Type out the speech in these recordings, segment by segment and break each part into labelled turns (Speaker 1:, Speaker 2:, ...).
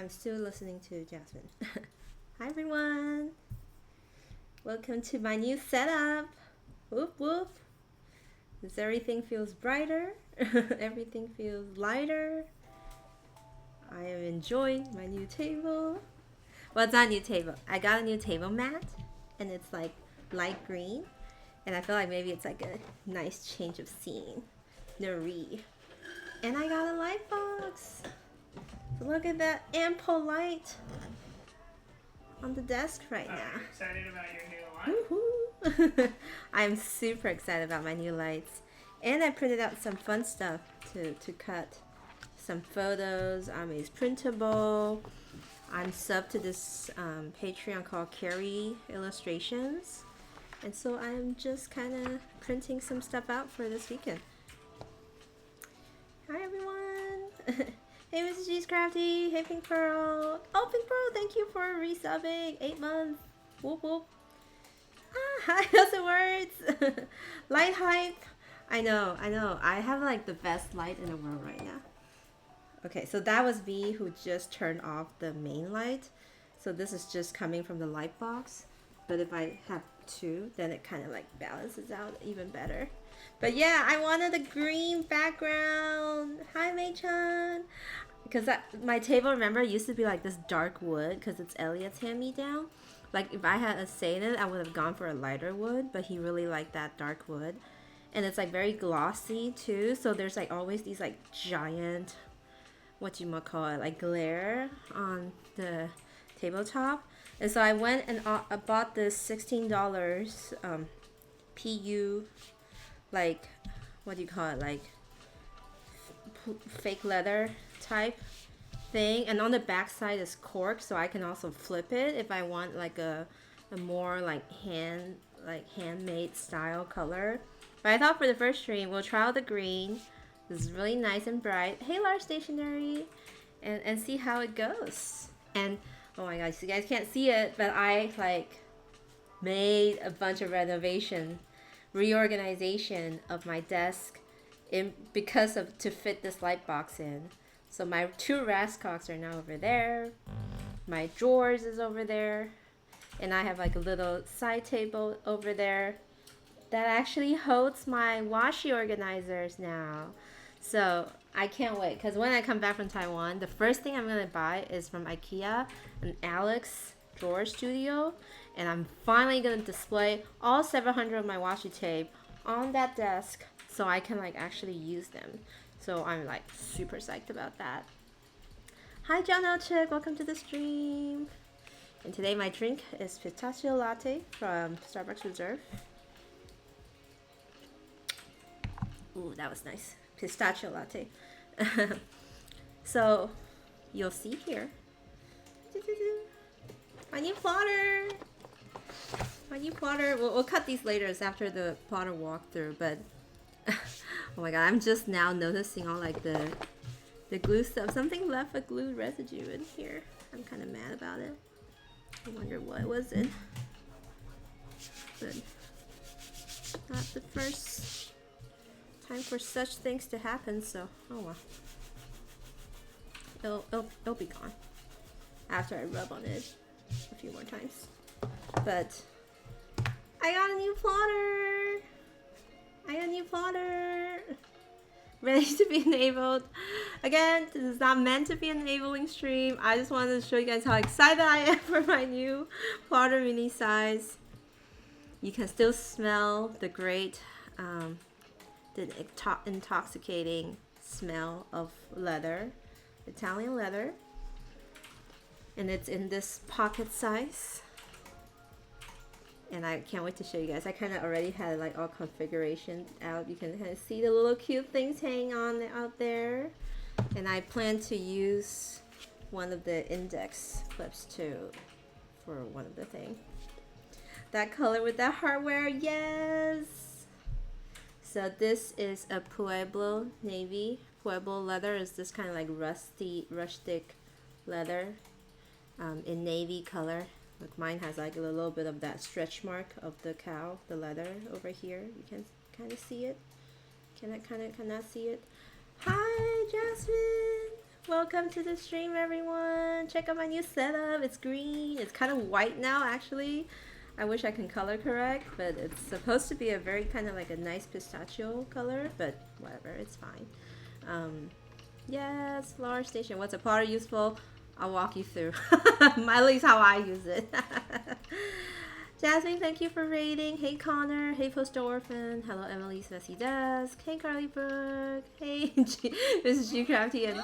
Speaker 1: I'm still listening to Jasmine. Hi everyone! Welcome to my new setup! Whoop whoop! Does everything feels brighter? Everything feels lighter? I am enjoying my new table. Well, it's not a new table. I got a new table mat and it's like light green. And I feel like maybe it's like a nice change of scene. Nuri. And I got a light box! So look at that ample light on the desk right now.
Speaker 2: Are you excited about your new light?
Speaker 1: Woohoo! I'm super excited about my new lights. And I printed out some fun stuff to cut. Some photos. It's printable. I'm subbed to this Patreon called Carrie Illustrations. And so I'm just kind of printing some stuff out for this weekend. Hi everyone! Hey Mrs. G's Crafty! Hey Pink Pearl! Oh Pink Pearl, thank you for resubbing! 8 months! Whoop whoop! Ah, hi, how's it words? Light hype! I know. I have like the best light in the world right now. Okay, so that was me who just turned off the main light. So this is just coming from the light box. But if I have two, then it kind of like balances out even better. But yeah, I wanted a green background. Hi, Mei-chan. Because my table, remember, used to be like this dark wood because it's Elliot's hand-me-down. Like if I had a say in it, I would have gone for a lighter wood, but he really liked that dark wood. And it's like very glossy too, so there's like always these like giant, whatchamacallit, like glare on the tabletop. And so I went and I bought this $16 PU, like, what do you call it, like fake leather type thing, and on the back side is cork, so I can also flip it if I want like a more like handmade style color. But I thought for the first stream we'll try out the green. This is really nice and bright. Hey large stationery, and see how it goes. And oh my gosh, you guys can't see it, but I like made a bunch of reorganization of my desk to fit this light box in. So my two Rascocks are now over there. My drawers is over there. And I have like a little side table over there that actually holds my washi organizers now. So I can't wait, because when I come back from Taiwan, the first thing I'm going to buy is from IKEA, an Alex drawer studio. And I'm finally going to display all 700 of my washi tape on that desk so I can like actually use them. So I'm like super psyched about that. Hi John L. Chick, welcome to the stream. And today my drink is pistachio latte from Starbucks Reserve. Ooh, that was nice. Pistachio latte. So you'll see here. My new plotter. My new plotter. We'll cut these later after the plotter walkthrough, but oh my god, I'm just now noticing all like the glue stuff. Something left a glue residue in here. I'm kind of mad about it. I wonder what was it. But not the first time for such things to happen, so oh well. It'll be gone after I rub on it a few more times. But I got a new plotter. Ready to be enabled. Again, this is not meant to be an enabling stream. I just wanted to show you guys how excited I am for my new plotter mini size. You can still smell the great, the intoxicating smell of leather, Italian leather. And it's in this pocket size. And I can't wait to show you guys. I kind of already had like all configuration out. You can kind of see the little cute things hanging on out there. And I plan to use one of the index clips too for one of the things. That color with that hardware, yes! So this is a Pueblo navy. Pueblo leather is this kind of like rustic leather in navy color. Look, mine has like a little bit of that stretch mark of the cow, the leather over here. You can kind of see it. Cannot see it. Hi, Jasmine. Welcome to the stream, everyone. Check out my new setup. It's green. It's kind of white now, actually. I wish I can color correct, but it's supposed to be a very kind of like a nice pistachio color, but whatever, it's fine. Yes, large station. What's a plotter useful? I'll walk you through. At least how I use it. Jasmine, thank you for raiding. Hey Connor. Hey Postal Orphan. Hello Emily's Messy Desk. Hey Carly Brooke. Hey this is G Crafty and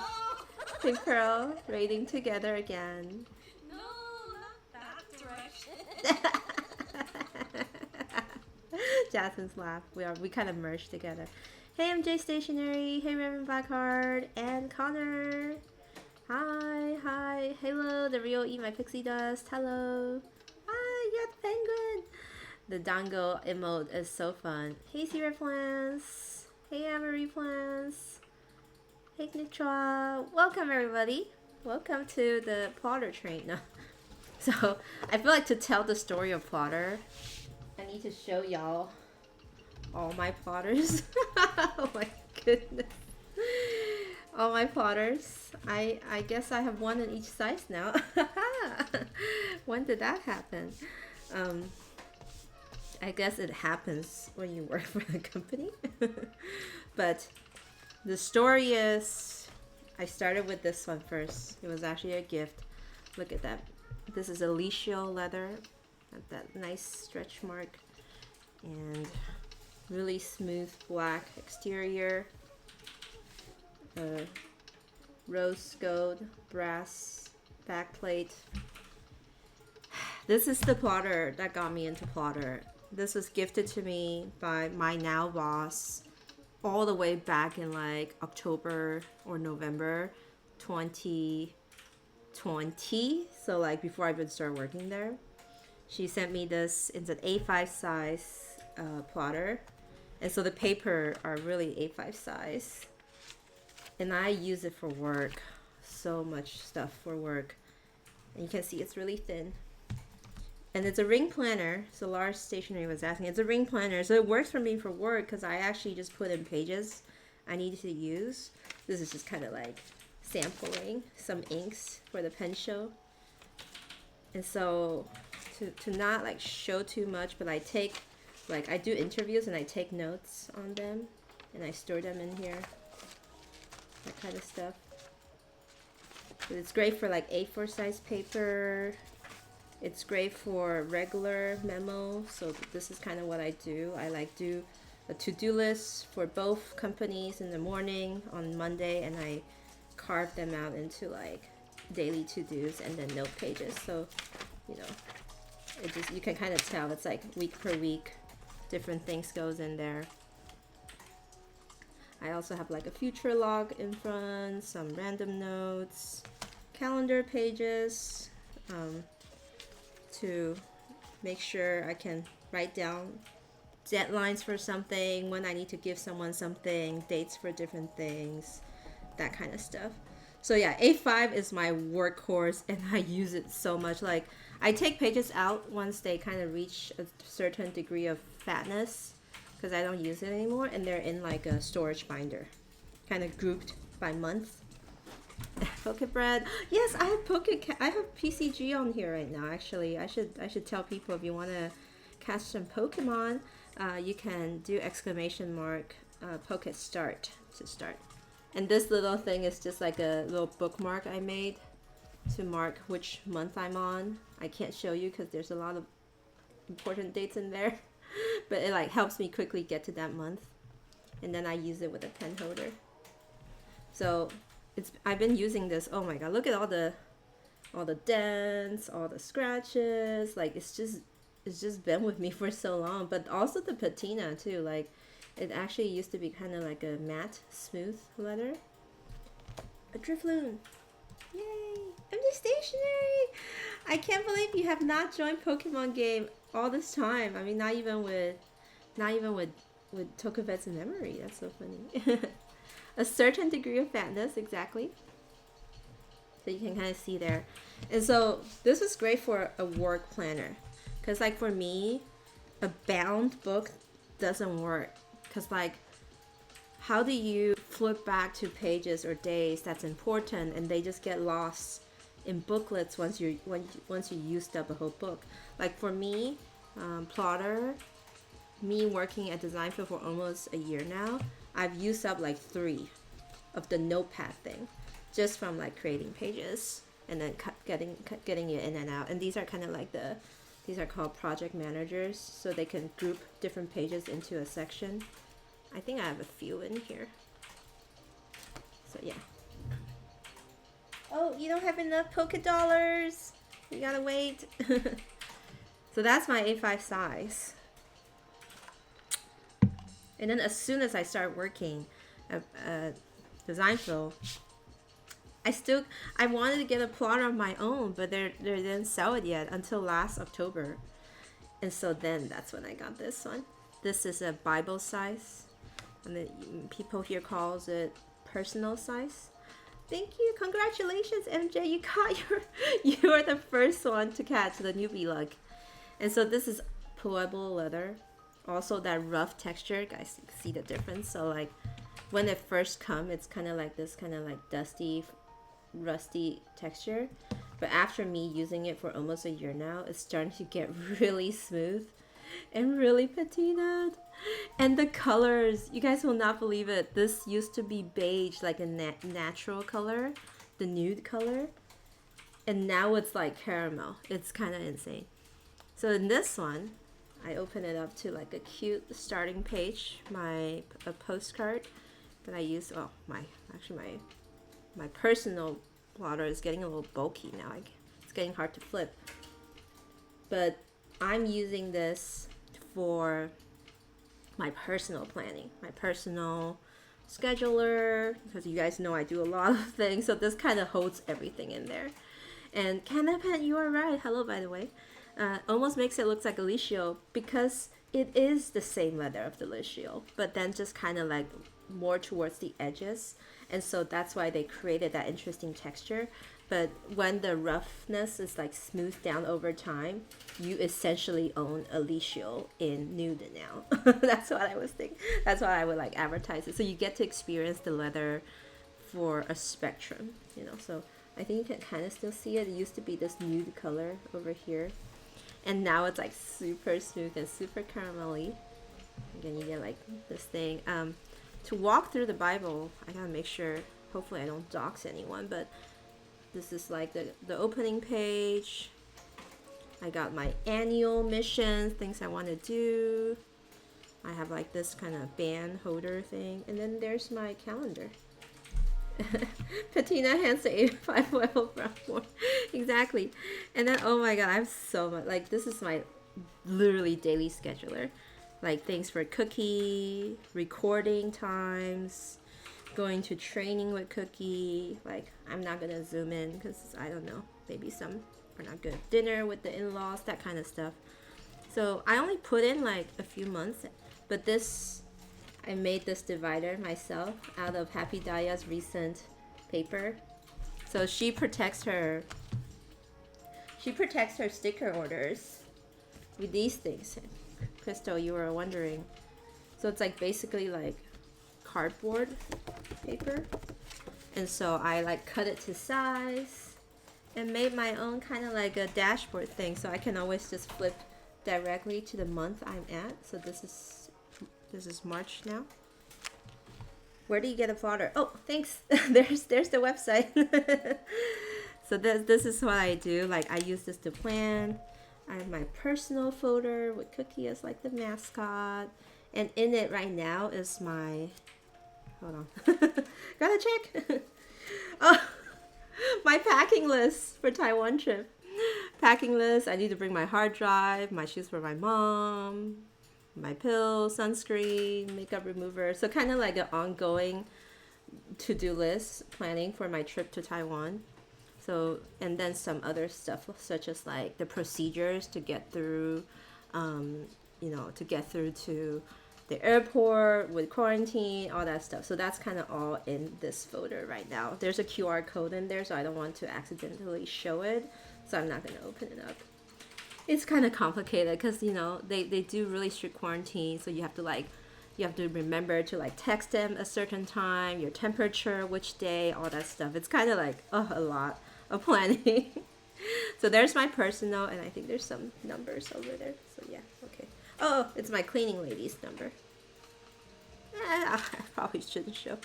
Speaker 1: Pink Pearl raiding together again.
Speaker 3: No, not that direction.
Speaker 1: Jasmine's laugh. We kind of merged together. Hey MJ Stationery. Hey Reverend Blackheart and Connor. Hi. Hello, the real Eat My Pixie Dust. Hello. Hi, you got the penguin. The dango emote is so fun. Hey Sierra Plants. Hey Amory Plants. Hey Nitra. Welcome everybody. Welcome to the plotter train. No. So I feel like to tell the story of plotter, I need to show y'all all my plotters. Oh my goodness. All my plotters. I guess I have one in each size now. When did that happen? I guess it happens when you work for the company. But the story is, I started with this one first. It was actually a gift. Look at that. This is Alicia leather. Got that nice stretch mark. And really smooth black exterior. Rose gold brass backplate. This is the plotter that got me into plotter. This was gifted to me by my now boss all the way back in like October or November 2020. So like before I even started working there. She sent me this. It's an A5 size plotter. And so the paper are really A5 size. And I use it for work. So much stuff for work. And you can see it's really thin. And it's a ring planner. So large stationery was asking. It's a ring planner. So it works for me for work because I actually just put in pages I need to use. This is just kind of like sampling some inks for the pen show. And so to not like show too much, but I take, like I do interviews and I take notes on them. And I store them in here. That kind of stuff. But it's great for like A4 size paper. It's great for regular memo. So this is kind of what I do. I like do a to-do list for both companies in the morning on Monday, and I carve them out into like daily to-dos and then note pages. So, you know, it just, you can kind of tell it's like week per week, different things goes in there. I also have like a future log in front, some random notes, calendar pages, to make sure I can write down deadlines for something, when I need to give someone something, dates for different things, that kind of stuff. So yeah, A5 is my workhorse and I use it so much. Like I take pages out once they kind of reach a certain degree of fatness because I don't use it anymore, and they're in like a storage binder, kind of grouped by month. Pocket bread. Yes, I have I have PCG on here right now. Actually, I should tell people if you want to catch some Pokemon, you can do exclamation mark Pocket Start to start. And this little thing is just like a little bookmark I made to mark which month I'm on. I can't show you because there's a lot of important dates in there, but it like helps me quickly get to that month. And then I use it with a pen holder. So I've been using this. Oh my god, look at all the dents, all the scratches. Like it's just been with me for so long. But also the patina too. Like it actually used to be kind of like a matte, smooth leather. A Drifloon. Yay! MJ Stationery! I can't believe you have not joined Pokemon game all this time. I mean, not even with Tokuvetsu memory. That's so funny. A certain degree of fatness, exactly. So you can kind of see there. And so this is great for a work planner. Because like for me, a bound book doesn't work. Because like, how do you flip back to pages or days that's important, and they just get lost in booklets once you used up a whole book. Like for me, Plotter, me working at Design Field for almost a year now, I've used up like 3 of the notepad thing, just from like creating pages and then getting it in and out. And these are kind of like these are called project managers, so they can group different pages into a section. I think I have a few in here. So yeah. Oh, you don't have enough polka dollars. You gotta wait. So that's my A5 size. And then as soon as I start working at Design Field, I wanted to get a plotter of my own, but they didn't sell it yet until last October. And so then that's when I got this one. This is a Bible size, and then people here calls it personal size. Thank you, congratulations, MJ. You are the first one to catch the newbie luck. And so this is Pueblo leather. Also that rough texture, guys, see the difference. So like when it first comes, it's kind of like this kind of like dusty, rusty texture. But after me using it for almost a year now, it's starting to get really smooth and really patinaed. And the colors, you guys will not believe it. This used to be beige, like a natural color, the nude color. And now it's like caramel. It's kind of insane. So in this one, I open it up to like a cute starting page, a postcard that I use. Oh, my personal plotter is getting a little bulky now. It's getting hard to flip. But I'm using this for my personal planning, my personal scheduler, because you guys know I do a lot of things, so this kind of holds everything in there. And Canapan, you are right. Hello, by the way. Almost makes it look like a Licio because it is the same leather of the Licio, but then just kind of like more towards the edges. And so that's why they created that interesting texture. But when the roughness is like smoothed down over time, you essentially own a Licio in nude now. That's what I was thinking. That's why I would like advertise it. So you get to experience the leather for a spectrum, you know. So I think you can kind of still see it. It used to be this nude color over here. And now it's like super smooth and super caramelly. Again, you get like this thing. To walk through the Bible, I gotta make sure, hopefully I don't dox anyone, but this is like the opening page. I got my annual missions, things I want to do. I have like this kind of band holder thing. And then there's my calendar. Patina hands to 85 level Brownmore. Exactly. And then, oh my god, I have so much. Like, this is my literally daily scheduler. Like, things for Cookie, recording times, going to training with Cookie. Like, I'm not gonna zoom in because I don't know. Maybe some are not good. Dinner with the in-laws, that kind of stuff. So, I only put in like a few months. But this, I made this divider myself out of Happy Daya's recent paper. So she protects her sticker orders with these things. Crystal, you were wondering. So it's like basically like cardboard paper. And so I like cut it to size and made my own kind of like a dashboard thing, so I can always just flip directly to the month I'm at. So this is March now. Where do you get a plotter? Oh, thanks. there's the website. So this is what I do. Like, I use this to plan. I have my personal folder with Cookie as like the mascot, and in it right now is my, hold on, gotta check. Oh, my packing list for Taiwan trip. Packing list. I need to bring my hard drive, my shoes for my mom, my pills, sunscreen, makeup remover. So kind of like an ongoing to-do list planning for my trip to Taiwan. So, and then some other stuff such as like the procedures to get through, to get through to the airport with quarantine, all that stuff. So that's kind of all in this folder right now. There's a QR code in there, so I don't want to accidentally show it. So I'm not going to open it up. It's kind of complicated because, they do really strict quarantine. So you have to You have to remember to like text them a certain time, your temperature, which day, all that stuff. It's kind of like a lot of planning. So there's my personal, and I think there's some numbers over there. So yeah, okay. Oh, it's my cleaning lady's number. I probably shouldn't show.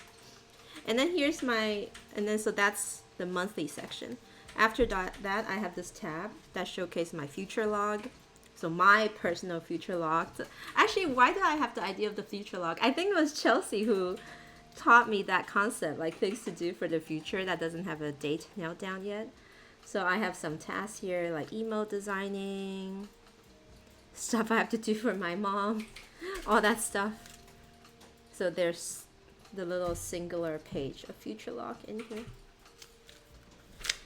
Speaker 1: And then here's my, and then so that's the monthly section. After that I have this tab that showcases my future log. So my personal future log. Actually, why did I have the idea of the future log? I think it was Chelsea who taught me that concept, like things to do for the future that doesn't have a date nailed down yet. So I have some tasks here like email designing, stuff I have to do for my mom, all that stuff. So there's the little singular page of future log in here.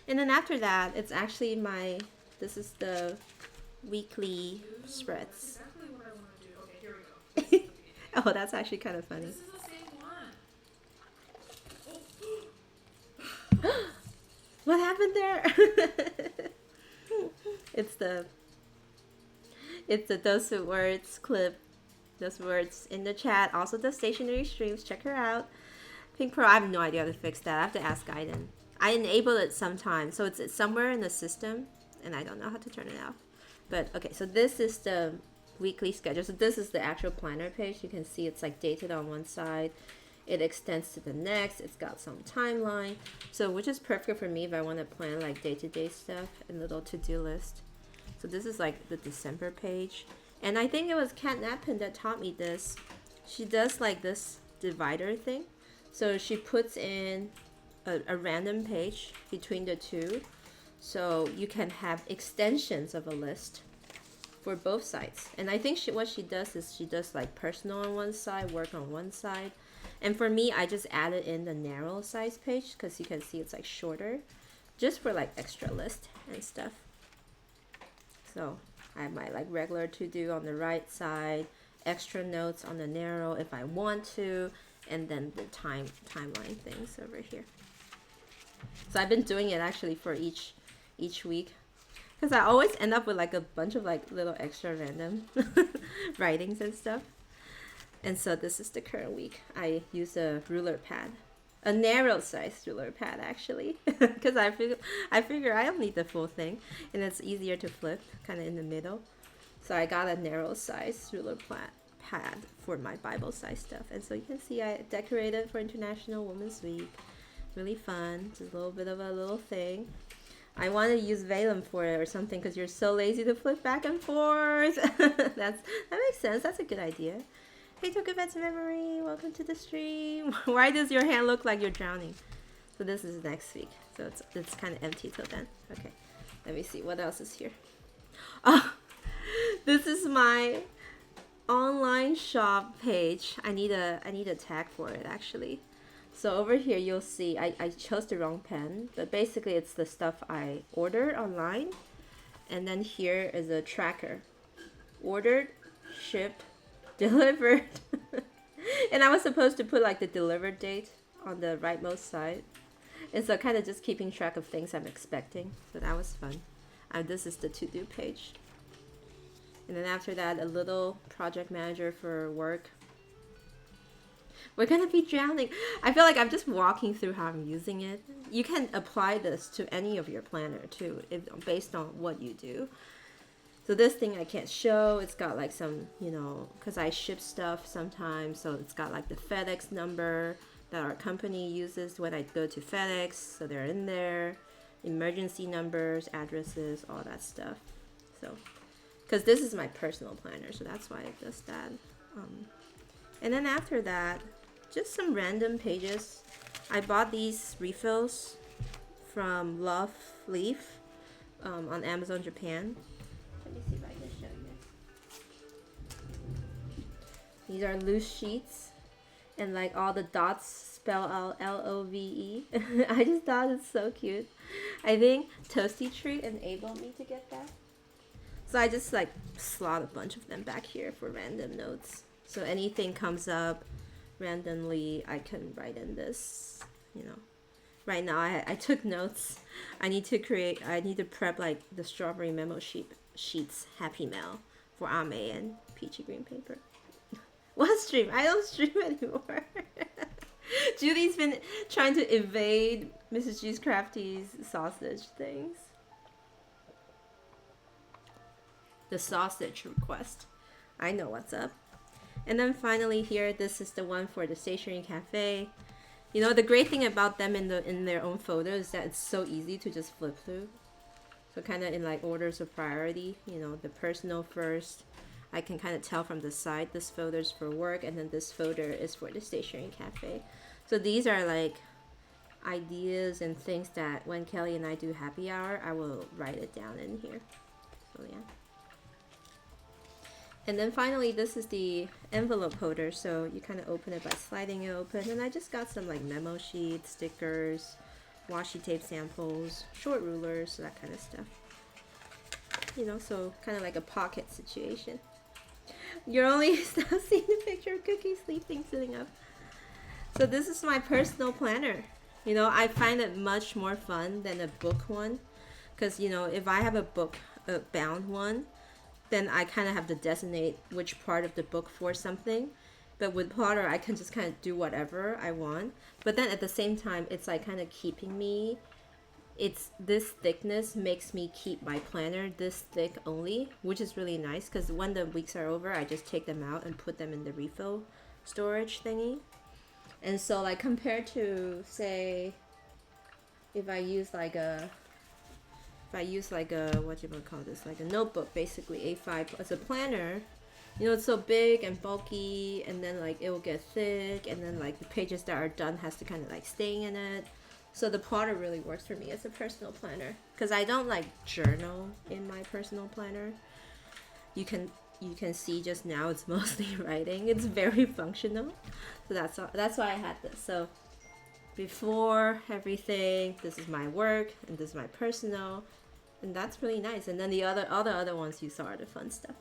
Speaker 1: And then after that, it's actually this is the weekly spreads.
Speaker 2: Exactly what I want to do. Okay, here we go.
Speaker 1: Oh, that's actually kind of funny.
Speaker 2: This is the same one.
Speaker 1: What happened there? It's the Those Words clip. Those words in the chat. Also the stationery streams. Check her out. Pink Pro, I have no idea how to fix that. I have to ask Gaiden. I enable it sometimes, so it's somewhere in the system, and I don't know how to turn it off. But okay, so this is the weekly schedule. So this is the actual planner page. You can see it's like dated on one side. It extends to the next. It's got some timeline. So which is perfect for me if I want to plan like day-to-day stuff and little to-do list. So this is like the December page. And I think it was Kat Nappin that taught me this. She does like this divider thing. So she puts in a random page between the two, so you can have extensions of a list for both sides. And I think what she does is she does like personal on one side, work on one side. And for me, I just added in the narrow size page because you can see it's like shorter, just for like extra list and stuff. So I have my like regular to do on the right side, extra notes on the narrow if I want to, and then the timeline things over here. So I've been doing it actually for each week, because I always end up with like a bunch of like little extra random writings and stuff. And so this is the current week. I use a ruler pad, a narrow size ruler pad actually, because I figure I don't need the full thing, and it's easier to flip kind of in the middle. So I got a narrow size ruler pad for my Bible size stuff. And so you can see I decorated for International Women's Week. Really fun. Just a little bit of a little thing. I want to use vellum for it or something because you're so lazy to flip back and forth. That makes sense. That's a good idea. Hey, Tokuvetsu Memory, welcome to the stream. Why does your hand look like you're drowning? So this is next week. So it's kind of empty till then. Okay, let me see what else is here. Oh, this is my online shop page. I need a tag for it actually. So over here you'll see I chose the wrong pen, but basically it's the stuff I ordered online. And then here is a tracker. Ordered, shipped, delivered. And I was supposed to put like the delivered date on the rightmost side. And so kind of just keeping track of things I'm expecting. So that was fun. This is the to-do page. And then after that, a little project manager for work. We're gonna be drowning. I feel like I'm just walking through how I'm using it. You can apply this to any of your planner too, based on what you do. So this thing I can't show. It's got like some, because I ship stuff sometimes. So it's got like the FedEx number that our company uses when I go to FedEx. So they're in there. Emergency numbers, addresses, all that stuff. So, because this is my personal planner, so that's why it does that. And then after that, just some random pages. I bought these refills from Love Leaf on Amazon Japan. Let me see if I can show you. These are loose sheets, and like all the dots spell out Love. I just thought it's so cute. I think Toasty Treat enabled me to get that. So I just like slot a bunch of them back here for random notes. So anything comes up randomly, I can write in this, Right now I took notes. I need to prep like the strawberry memo sheets Happy Mail for Ame and peachy green paper. What stream? I don't stream anymore. Judy's been trying to evade Mrs. G's Crafty's sausage things. The sausage request. I know what's up. And then finally here, this is the one for the Stationery Cafe. You know, the great thing about them in their own folder is that it's so easy to just flip through. So kind of in like orders of priority, you know, the personal first. I can kind of tell from the side this folder is for work, and then this folder is for the Stationery Cafe. So these are like ideas and things that when Kelly and I do happy hour, I will write it down in here. So yeah. And then finally, this is the envelope holder. So you kind of open it by sliding it open. And I just got some like memo sheets, stickers, washi tape samples, short rulers, that kind of stuff. You know, so kind of like a pocket situation. You're only now seeing the picture of Cookie sleeping, sitting up. So this is my personal planner. You know, I find it much more fun than a book one. Because, you know, if I have a book bound one, then I kind of have to designate which part of the book for something. But with Plotter, I can just kind of do whatever I want. But then at the same time, it's like kind of keeping me. It's this thickness makes me keep my planner this thick only, which is really nice because when the weeks are over, I just take them out and put them in the refill storage thingy. And so like compared to say, if I use like a what you would call this, like a notebook, basically A5 as a planner, you know, it's so big and bulky, and then like it will get thick, and then like the pages that are done has to kind of like stay in it. So the Plotter really works for me as a personal planner because I don't like journal in my personal planner. You can see just now it's mostly writing. It's very functional. So that's why I had this. So before everything, this is my work and this is my personal, and that's really nice. And then all the other ones you saw are the fun stuff.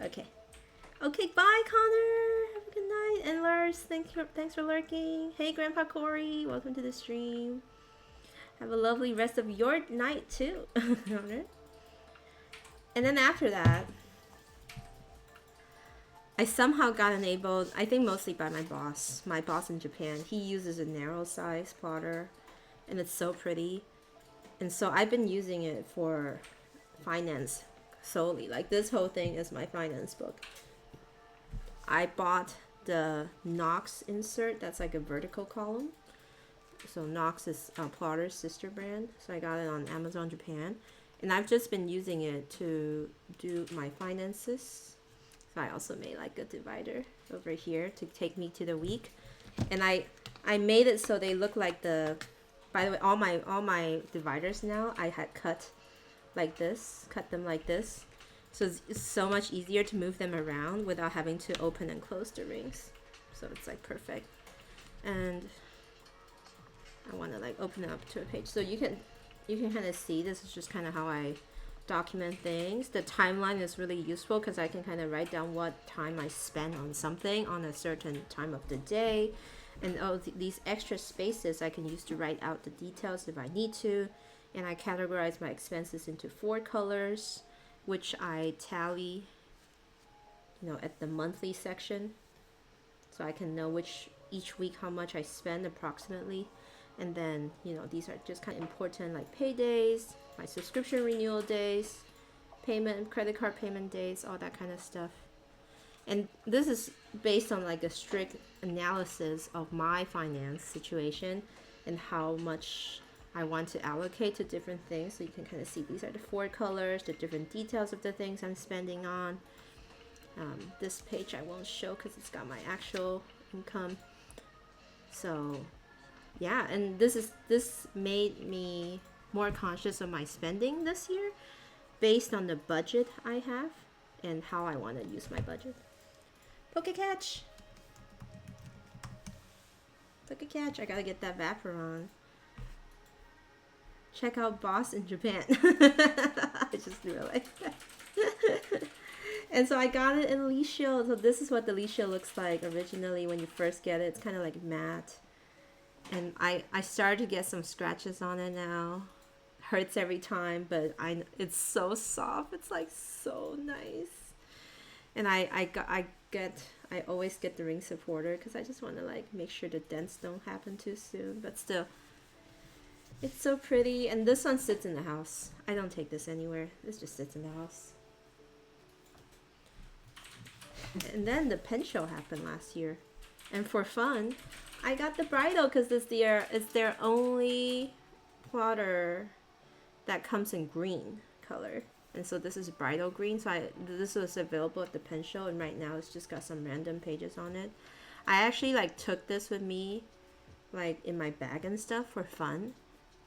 Speaker 1: Okay, bye Connor. Have a good night. And Lars, thanks for lurking. Hey Grandpa Corey, welcome to the stream. Have a lovely rest of your night too, Connor. And then after that, I somehow got enabled, I think mostly by my boss in Japan. He uses a narrow size plotter, and it's so pretty. And so I've been using it for finance solely. Like this whole thing is my finance book. I bought the Knox insert, that's like a vertical column. So Knox is Plotter's sister brand. So I got it on Amazon Japan. And I've just been using it to do my finances. So I also made like a divider over here to take me to the week. And I made it so they look like the, by the way, all my dividers now I had cut them like this. So it's so much easier to move them around without having to open and close the rings. So it's like perfect. And I want to like open it up to a page. So you can kind of see this is just kind of how I document things. The timeline is really useful because I can kind of write down what time I spend on something on a certain time of the day. And these extra spaces I can use to write out the details if I need to. And I categorize my expenses into 4 colors, which I tally, you know, at the monthly section. So I can know each week how much I spend approximately. And then, you know, these are just kind of important, like paydays, my subscription renewal days, credit card payment days, all that kind of stuff. And this is based on like a strict analysis of my finance situation and how much I want to allocate to different things. So you can kind of see these are the 4 colors, the different details of the things I'm spending on. This page I won't show because it's got my actual income. So yeah, and this made me more conscious of my spending this year based on the budget I have and how I want to use my budget. Pokecatch! I gotta get that Vapor on. Check out Boss in Japan. I just realized that. And so I got it in Lee Shield. So this is what the Lee Shield looks like originally when you first get it. It's kind of like matte. And I started to get some scratches on it now. Hurts every time, but it's so soft. It's like so nice. And I I always get the ring supporter because I just want to like make sure the dents don't happen too soon. But still, it's so pretty. And this one sits in the house. I don't take this anywhere. This just sits in the house. And then the pen show happened last year. And for fun, I got the bridal because it's their only plotter that comes in green color. And so this is bridal green. So this was available at the pen show, and right now it's just got some random pages on it. I actually like took this with me like in my bag and stuff for fun.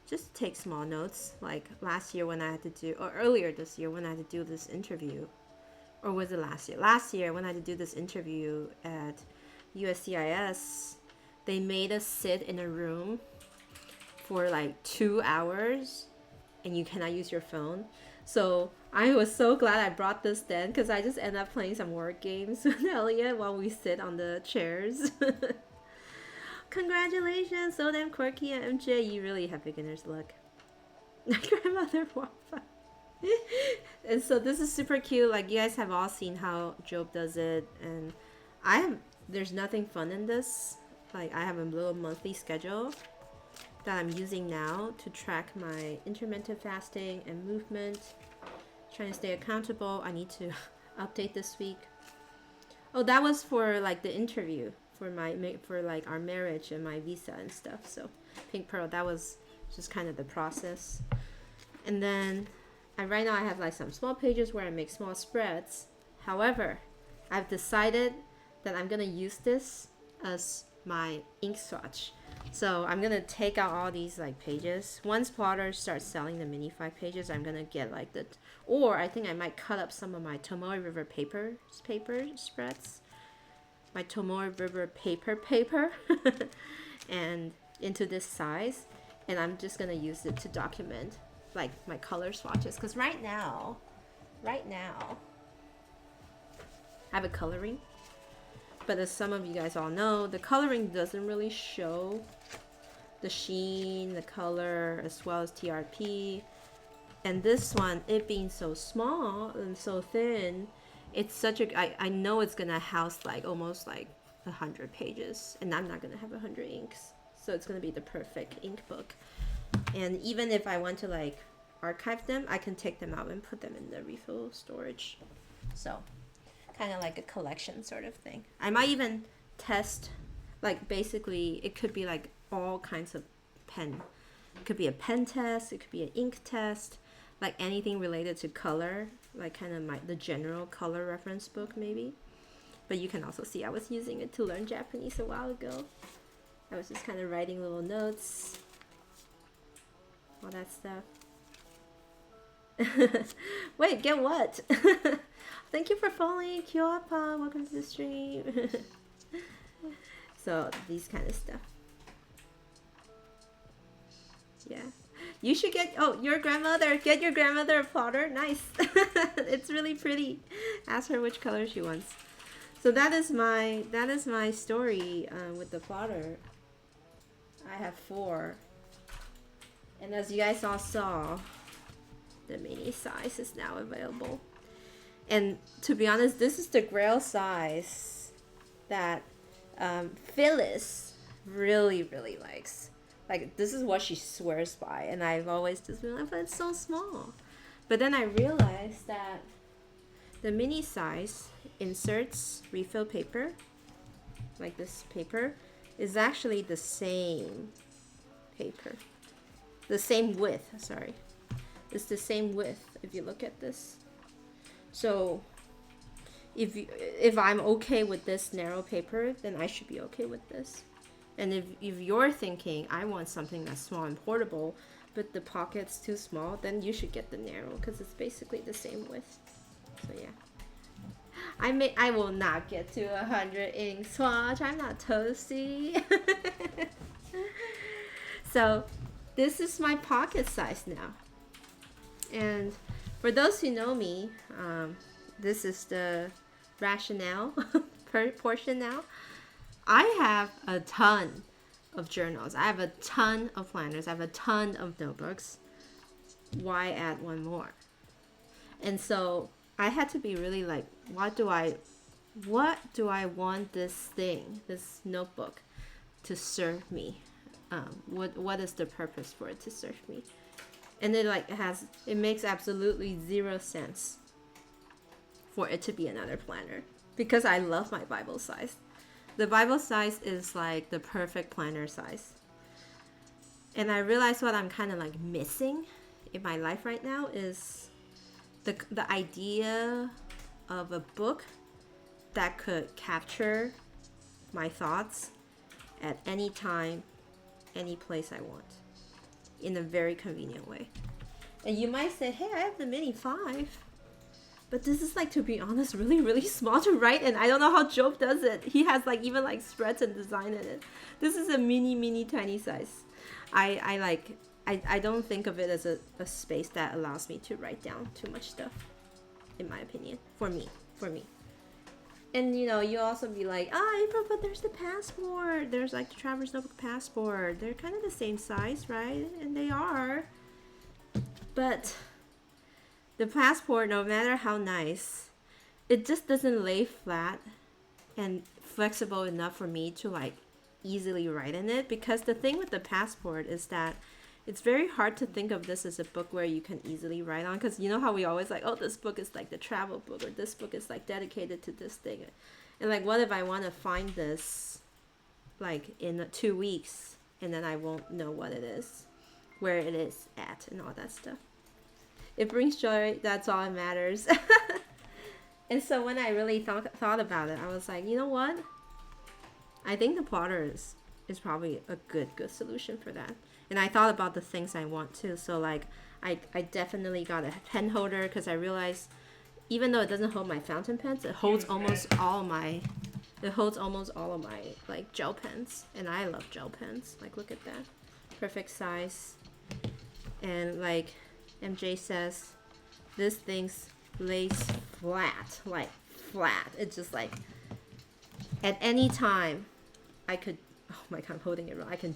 Speaker 1: Just to take small notes. Like last year when I had to do, or earlier this year when I had to do this interview. Or was it last year? Last year when I had to do this interview at USCIS, they made us sit in a room for like 2 hours and you cannot use your phone. So I was so glad I brought this then because I just end up playing some word games with Elliot while we sit on the chairs. Congratulations, so damn quirky and MJ. You really have beginner's luck. My grandmother Wi-Fi. And so this is super cute. Like you guys have all seen how Job does it, and there's nothing fun in this. Like I have a little monthly schedule that I'm using now to track my intermittent fasting and movement. Trying to stay accountable. I need to update this week. Oh, that was for like the interview for like our marriage and my visa and stuff. So Pink Pearl, that was just kind of the process. And then right now I have like some small pages where I make small spreads. However, I've decided that I'm gonna use this as my ink swatch. So I'm gonna take out all these like pages. Once Plotter starts selling the mini 5 pages, I'm gonna get like or I think I might cut up some of my Tomoe River paper spreads. My Tomoe River paper and into this size, and I'm just gonna use it to document like my color swatches, because right now I have a coloring, but as some of you guys all know, the coloring doesn't really show the sheen, the color, as well as TRP. And this one, it being so small and so thin, it's such a I know it's gonna house like almost like 100 pages, and I'm not gonna have 100 inks, so it's gonna be the perfect ink book. And even if I want to like archive them, I can take them out and put them in the refill storage. So kind of like a collection sort of thing. I might even test, like basically it could be like all kinds of pen. It could be a pen test, it could be an ink test, like anything related to color, like kind of the general color reference book maybe. But you can also see I was using it to learn Japanese a while ago. I was just kind of writing little notes, all that stuff. Wait, get what? Thank you for following, Kyoapa. Welcome to the stream. So these kind of stuff. Yeah, you should get your grandmother. Get your grandmother a plotter. Nice. It's really pretty. Ask her which color she wants. So that is my story with the plotter. I have 4, and as you guys all saw, the mini size is now available. And to be honest, this is the grail size that Phyllis really, really likes. Like, this is what she swears by, and I've always just been like, but it's so small. But then I realized that the mini size inserts refill paper, like this paper, is actually the same paper. The same width, sorry. It's the same width if you look at this. So if I'm okay with this narrow paper, then I should be okay with this. And if you're thinking I want something that's small and portable, but the pocket's too small, then you should get the narrow because it's basically the same width. So yeah. I will not get to 100 ink swatch. I'm not toasty. So this is my pocket size now. And for those who know me, this is the rationale portion now. I have a ton of journals. I have a ton of planners. I have a ton of notebooks. Why add one more? And so I had to be really like, what do I what do I want this notebook to serve me? What is the purpose for it to serve me? And it makes absolutely zero sense for it to be another planner, because I love my Bible size. The Bible size is like the perfect planner size. And I realize what I'm kind of like missing in my life right now is the idea of a book that could capture my thoughts at any time, any place I want, in a very convenient way. And you might say, hey, I have the Mini 5. But this is like, to be honest, really, really small to write, and I don't know how Job does it. He has like even like spreads and design in it. This is a mini tiny size. I don't think of it as a space that allows me to write down too much stuff, in my opinion. For me. And you know, you also be like, April, but there's the passport. There's like the Traveler's Notebook passport. They're kind of the same size, right? And they are. But the passport, no matter how nice, it just doesn't lay flat and flexible enough for me to like easily write in it. Because the thing with the passport is that it's very hard to think of this as a book where you can easily write on, because you know how we always like, oh, this book is like the travel book, or this book is like dedicated to this thing. And like, what if I want to find this like in 2 weeks and then I won't know what it is, where it is at, and all that stuff. It brings joy, that's all that matters. And so when I really thought about it, I was like, you know what? I think the plotter is probably a good solution for that. And I thought about the things I want too. So like, I definitely got a pen holder, because I realized even though it doesn't hold my fountain pens, it holds almost all of my like gel pens. And I love gel pens. Like, look at that. Perfect size. And like MJ says, this thing's lays flat, like flat. It's just like, at any time I could, oh my god, I'm holding it wrong. I can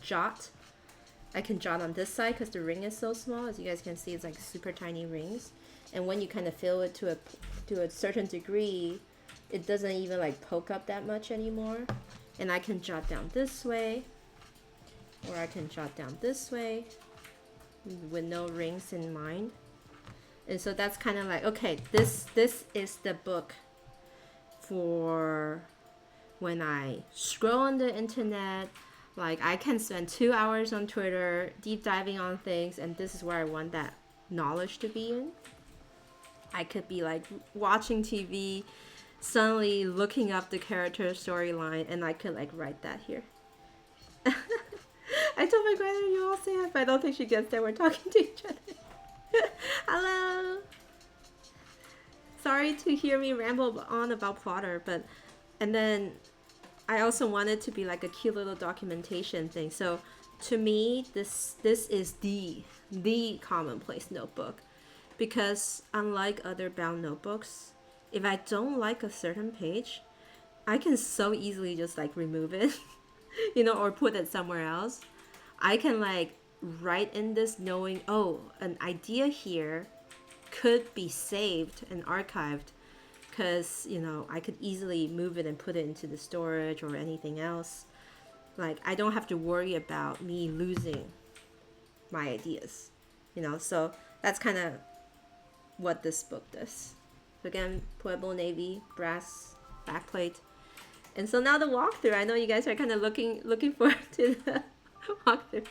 Speaker 1: jot on this side because the ring is so small. As you guys can see, it's like super tiny rings. And when you kind of fill it to a certain degree, it doesn't even like poke up that much anymore. And I can jot down this way, or I can jot down this way with no rings in mind. And so that's kind of like, okay, this is the book for when I scroll on the internet. Like, I can spend 2 hours on Twitter deep diving on things, and this is where I want that knowledge to be in. I could be like watching TV, suddenly looking up the character storyline, and I could like write that here. I told my grandmother you all say hi, but I don't think she gets that we're talking to each other. Hello. Sorry to hear me ramble on about plotter, but and then I also wanted to be like a cute little documentation thing. So to me, this is the Commonplace notebook, because unlike other bound notebooks, if I don't like a certain page, I can so easily just like remove it, you know, or put it somewhere else. I can like write in this knowing, oh, an idea here could be saved and archived, because, you know, I could easily move it and put it into the storage or anything else. Like, I don't have to worry about me losing my ideas, you know. So that's kind of what this book does. Again, Pueblo navy, brass backplate. And so now the walkthrough. I know you guys are kind of looking forward to the walkthrough.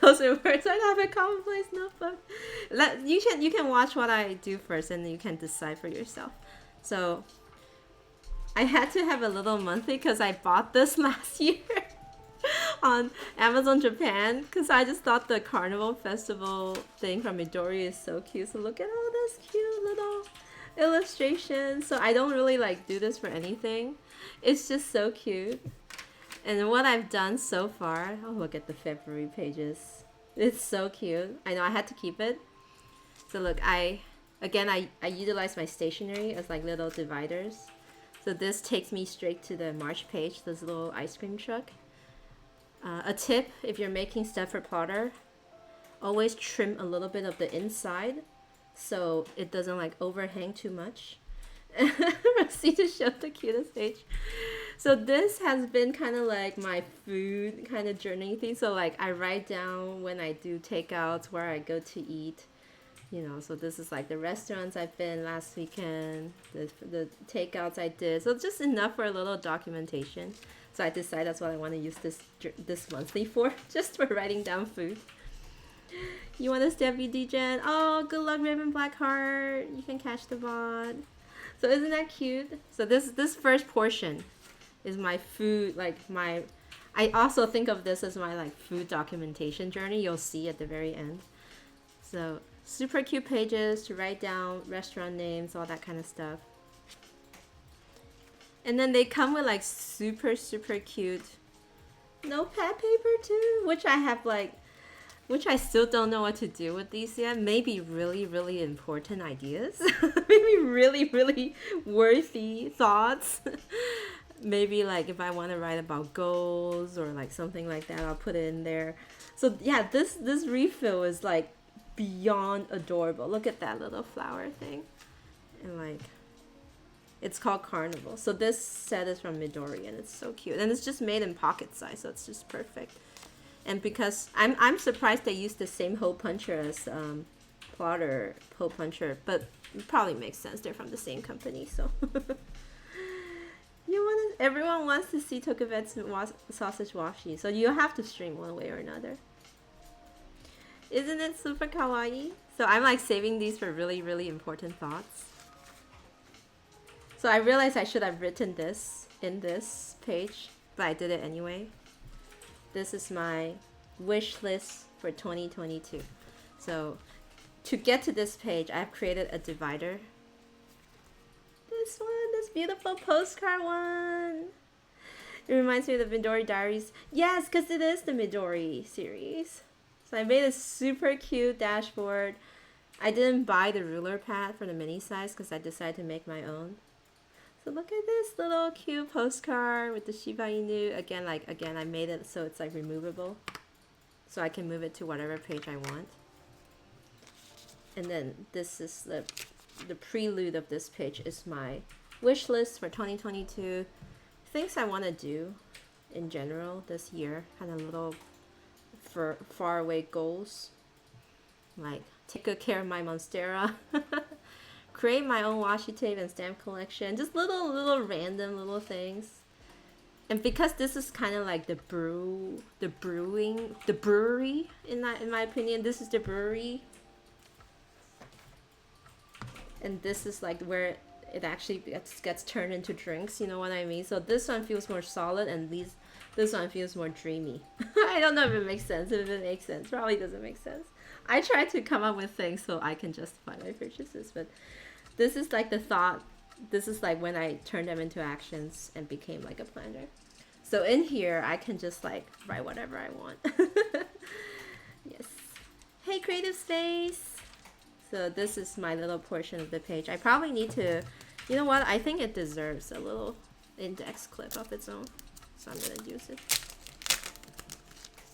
Speaker 1: Those are words. I have a Commonplace notebook. You can watch what I do first, and then you can decide for yourself. So I had to have a little monthly because I bought this last year on Amazon Japan, because I just thought the Carnival Festival thing from Midori is so cute. So look at all this cute little illustration. So I don't really like do this for anything. It's just so cute. And what I've done so far, oh, look at the February pages. It's so cute. I know I had to keep it. So look, I utilize my stationery as like little dividers. So this takes me straight to the March page, this little ice cream truck. A tip, if you're making stuff for plotter, always trim a little bit of the inside so it doesn't like overhang too much. Rosita showed the cutest page. So this has been kind of like my food kind of journey thing. So like I write down when I do takeouts, where I go to eat. You know, so this is like the restaurants I've been last weekend, the takeouts I did. So just enough for a little documentation. So I decided that's what I want to use this monthly for, just for writing down food. You want to step DJ? Oh, good luck, Raven Blackheart. You can catch the bot. So isn't that cute? So this first portion is my food, like my. I also think of this as my like food documentation journey. You'll see at the very end. So super cute pages to write down restaurant names, all that kind of stuff. And then they come with like super cute notepad paper too, which I have like. Which I still don't know what to do with these yet. Maybe really important ideas. Maybe really worthy thoughts. Maybe like if I want to write about goals or like something like that, I'll put it in there. So yeah, this refill is like beyond adorable. Look at that little flower thing. And like, it's called Carnival. So this set is from Midori and it's so cute. And it's just made in pocket size, so it's just perfect. And because I'm surprised they used the same hole puncher as plotter hole puncher, but it probably makes sense. They're from the same company, so. Everyone wants to see Tokuvetsu sausage washi, so you have to stream one way or another. Isn't it super kawaii? So I'm like saving these for really important thoughts. So I realized I should have written this in this page, but I did it anyway. This is my wish list for 2022. So to get to this page, I've created a divider. This one, this beautiful postcard one. It reminds me of the Midori Diaries. Yes, because it is the Midori series. So I made a super cute dashboard. I didn't buy the ruler pad for the mini size because I decided to make my own. So look at this little cute postcard with the Shiba Inu. Again, I made it so it's like removable. So I can move it to whatever page I want. And then this is the prelude of this page is my wish list for 2022. Things I want to do in general this year. Kind of little far away goals. Like take good care of my Monstera. Create my own washi tape and stamp collection. Just little random little things. And because this is kind of like the brewery in my opinion, this is the brewery. And this is like where it actually gets turned into drinks, you know what I mean? So this one feels more solid and this one feels more dreamy. I don't know if it makes sense. If it makes sense, probably doesn't make sense. I try to come up with things so I can justify my purchases, but this is like the thought. This is like when I turned them into actions and became like a planner. So in here, I can just like write whatever I want. Yes. Hey, Creative Space. So this is my little portion of the page. I probably need to, you know what? I think it deserves a little index clip of its own. So I'm gonna use it.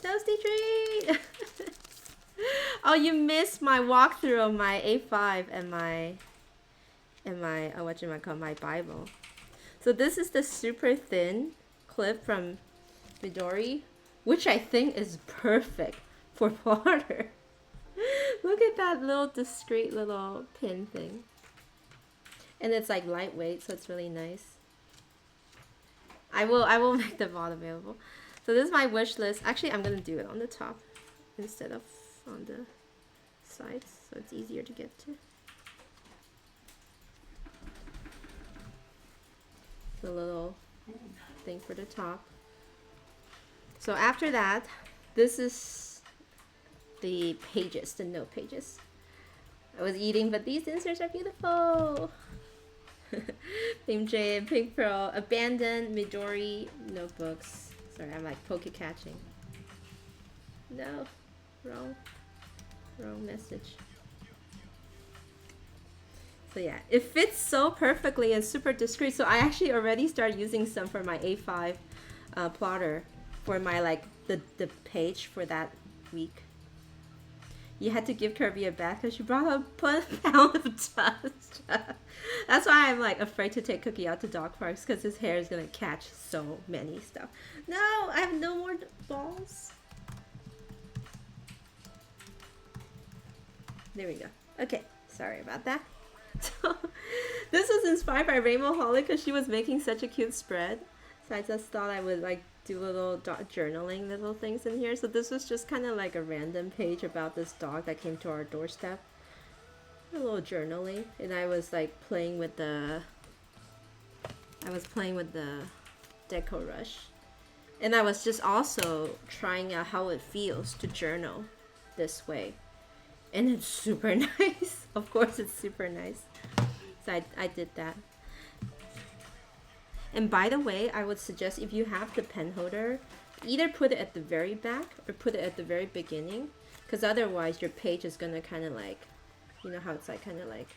Speaker 1: Toasty treat! Oh, you missed my walkthrough of my A5 and my my Bible. So this is the super thin clip from Midori, which I think is perfect for plotter. Look at that little discreet little pin thing. And it's like lightweight, so it's really nice. I will make the VOD available. So this is my wish list. Actually, I'm gonna do it on the top instead of on the sides, so it's easier to get to. The little thing for the top. So after that, this is the pages, the note pages. I was eating, but these inserts are beautiful. Pink Jade, Pink Pearl, abandoned Midori notebooks. Sorry, I'm like poke catching. No, wrong message. So yeah, it fits so perfectly and super discreet. So I actually already started using some for my A5 plotter for my like the page for that week. you had to give Kirby a bath because she brought a pound of dust. That's why I'm like afraid to take Cookie out to dog parks because his hair is gonna catch so many stuff. No, I have no more balls. There we go. Okay, sorry about that. So, this was inspired by Rainbow Holly because she was making such a cute spread. So I just thought I would like do little journaling little things in here. So this was just kind of like a random page about this dog that came to our doorstep. A little journaling, and I was like playing with the Deco Rush, and I was just also trying out how it feels to journal this way. And it's super nice. Of course it's super nice. So I did that. And by the way, I would suggest if you have the pen holder, either put it at the very back or put it at the very beginning. Because otherwise your page is going to kind of like, you know how it's like kind of like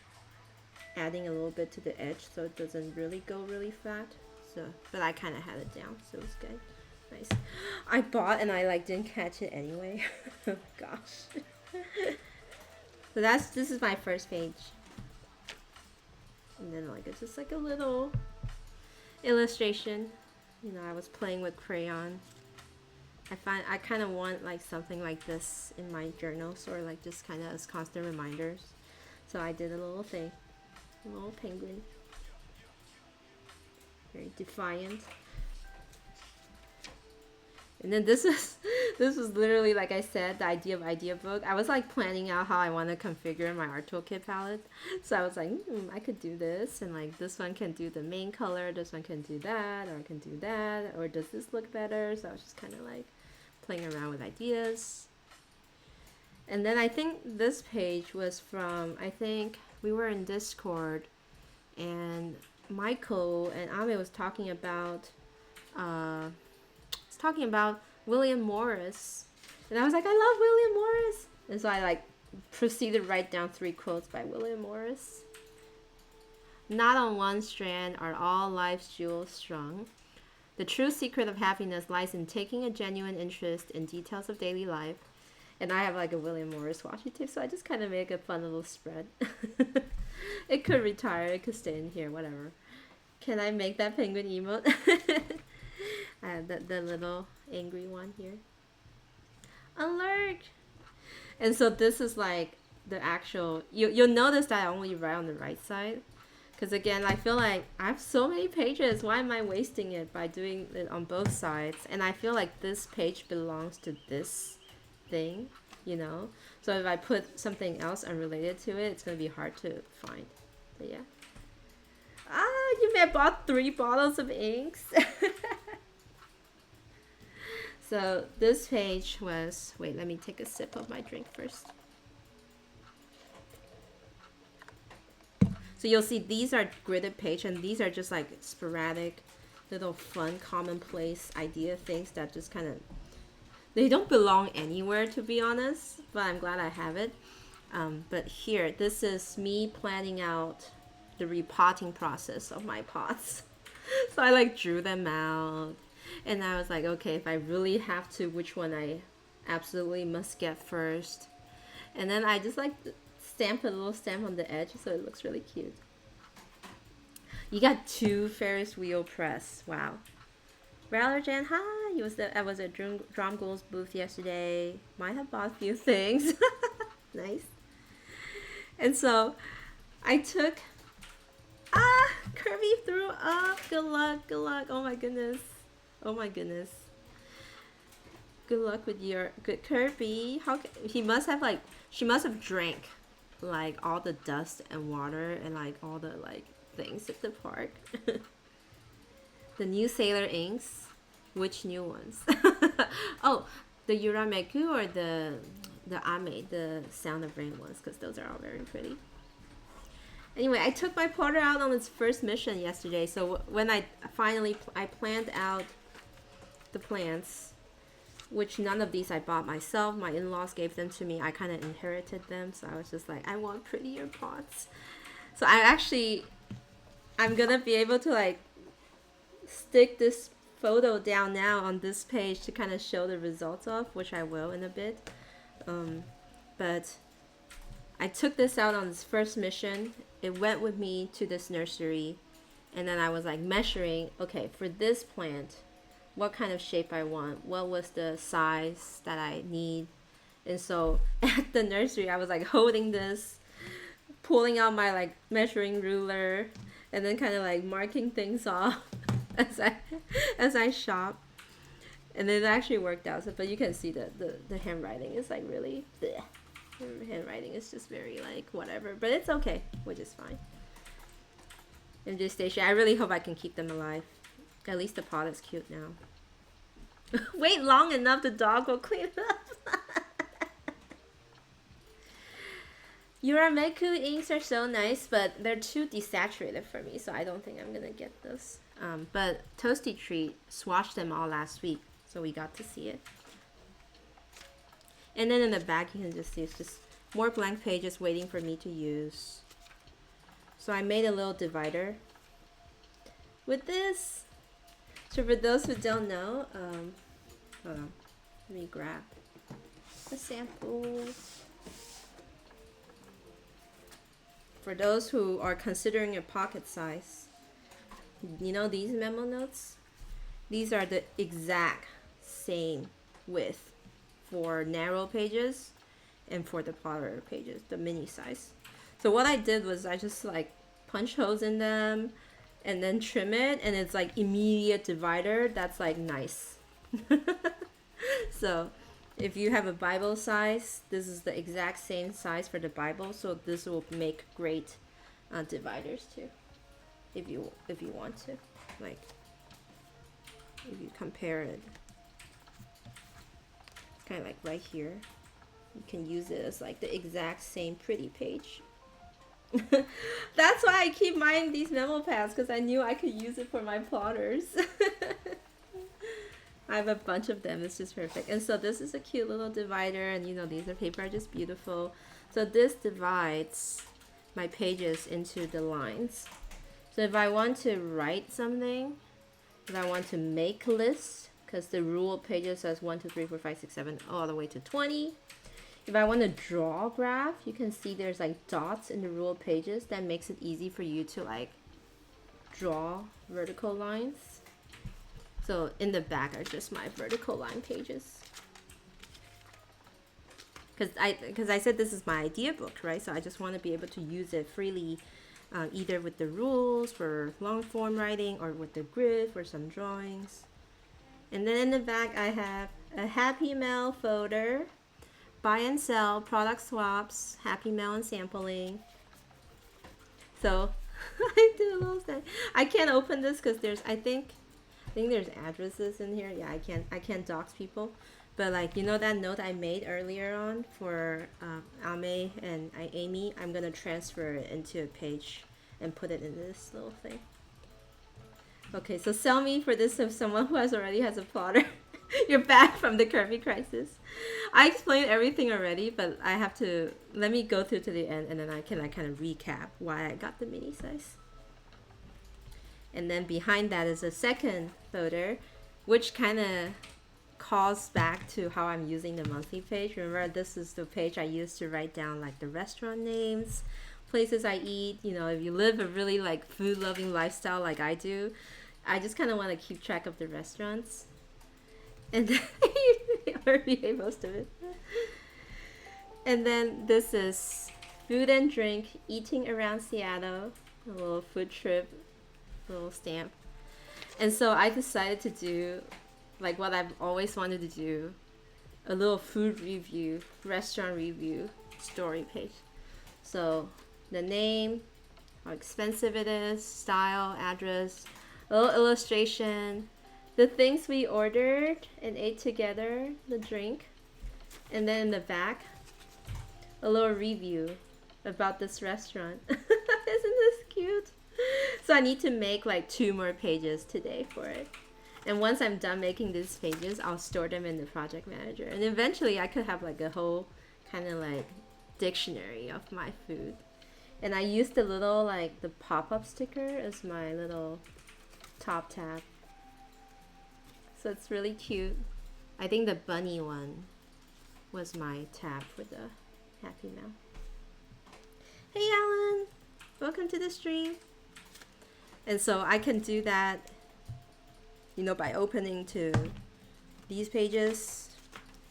Speaker 1: adding a little bit to the edge so it doesn't really go really flat. So, but I kind of had it down, so it's good. Nice. I bought and I like didn't catch it anyway. Oh gosh. So this is my first page, and then like it's just like a little illustration. You know, I was playing with crayon. I kind of want like something like this in my journals, or like just kind of as constant reminders. So I did a little thing, a little penguin, very defiant. And then this was literally, like I said, the idea book. I was like planning out how I want to configure my art toolkit palette. So I was like, I could do this, and like this one can do the main color, this one can do that, or I can do that, or does this look better? So I was just kind of like playing around with ideas. And then I think this page was from, I think we were in Discord, and Michael and Ame was talking about William Morris, and I was like, I love William Morris, and so I like proceeded to write down 3 quotes by William Morris. Not on one strand are all life's jewels strung. The true secret of happiness lies in taking a genuine interest in details of daily life. And I have like a William Morris washi tape, so I just kind of make a fun little spread. It could retire, it could stay in here, whatever. Can I make that penguin emote? The little angry one here. Alert! And so this is like the actual, you'll notice that I only write on the right side. Because again, I feel like I have so many pages. Why am I wasting it by doing it on both sides? And I feel like this page belongs to this thing, you know? So if I put something else unrelated to it, it's going to be hard to find. But yeah. Ah, you may have bought 3 bottles of inks. So this page was, wait, let me take a sip of my drink first. So you'll see these are gridded page, and these are just like sporadic little fun commonplace idea things that just kind of, they don't belong anywhere, to be honest, but I'm glad I have it. But here, this is me planning out the repotting process of my pots. So I like drew them out, and I was like, okay, if I really have to, which one I absolutely must get first. And then I just like stamp a little stamp on the edge so it looks really cute. You got 2 Ferris wheel press. Wow. Rallerjan, hi! I was at Drum Ghouls booth yesterday. Might have bought a few things. Nice. And so I took, Kirby threw up. Good luck, good luck. Oh my goodness. Oh my goodness. Good luck with your good Kirby. He must have like, she must have drank like all the dust and water and like all the like things at the park. The new Sailor inks. Which new ones? Oh, the Yurameku or the Ame, the Sound of Rain ones, because those are all very pretty. Anyway, I took my potter out on its first mission yesterday, so when I planned out the plants, which none of these I bought myself. My in-laws gave them to me. I kind of inherited them, so I was just like, I want prettier pots. So I'm gonna be able to like stick this photo down now on this page to kind of show the results of, which I will in a bit. but I took this out on this first mission. It went with me to this nursery, and then I was like measuring, okay, for this plant, what kind of shape I want, what was the size that I need. And so at the nursery, I was like holding this, pulling out my like measuring ruler, and then kind of like marking things off as I shop. And it actually worked out. So, but you can see that the handwriting is like really, bleh. The handwriting is just very like whatever. But it's okay, which is fine. And just stationery. I really hope I can keep them alive. At least the pot is cute now. Wait long enough, the dog will clean it up. Urameku inks are so nice, but they're too desaturated for me, so I don't think I'm gonna get this. But Toasty Treat swatched them all last week, so we got to see it. And then in the back, you can just see it's just more blank pages waiting for me to use. So I made a little divider with this. So for those who don't know, hold on, let me grab a sample. For those who are considering a pocket size, you know these memo notes? These are the exact same width for narrow pages and for the plotter pages, the mini size. So what I did was I just like punch holes in them and then trim it, and it's like immediate divider. That's like nice. So if you have a Bible size, this is the exact same size for the Bible, so this will make great dividers too. If you want to, like, if you compare it, it's kind of like right here. You can use it as like the exact same pretty page. That's why I keep buying these memo pads, because I knew I could use it for my plotters. I have a bunch of them. It's just perfect. And so this is a cute little divider, and you know these are paper are just beautiful. So this divides my pages into the lines. So if I want to write something, if I want to make lists, because the rule of pages says 1, 2, 3, 4, 5, 6, 7, all the way to 20. If I want to draw a graph, you can see there's like dots in the rule of pages. That makes it easy for you to like draw vertical lines. So in the back are just my vertical line pages. Because I said this is my idea book, right? So I just want to be able to use it freely, either with the rules for long form writing or with the grid for some drawings. And then in the back I have a Happy Mail folder, buy and sell, product swaps, Happy Mail and sampling. So I did a little thing. I can't open this because there's I think there's addresses in here. Yeah, I can't dox people. But like, you know that note I made earlier on for Ame and Amy, I'm gonna transfer it into a page and put it in this little thing. Okay, so sell me for this of someone who already has a plotter. You're back from the Kirby crisis. I explained everything already, but I have to, let me go through to the end, and then I can like kind of recap why I got the mini size. And then behind that is a second folder, which kind of calls back to how I'm using the monthly page. Remember, this is the page I used to write down like the restaurant names, places I eat. You know, if you live a really like food loving lifestyle like I do, I just kind of want to keep track of the restaurants. And then you already ate most of it. And then this is food and drink, eating around Seattle, a little food trip, little stamp. And so I decided to do like what I've always wanted to do, a little food review, restaurant review story page. So the name, how expensive it is, style, address, a little illustration, the things we ordered and ate together, the drink, and then in the back, a little review about this restaurant. Isn't this cute? So I need to make like 2 more pages today for it. And once I'm done making these pages, I'll store them in the project manager. And eventually I could have like a whole kind of like dictionary of my food. And I used the little like the pop-up sticker as my little top tab. So it's really cute. I think the bunny one was my tab for the Happy now. Hey Alan! Welcome to the stream. And so I can do that, you know, by opening to these pages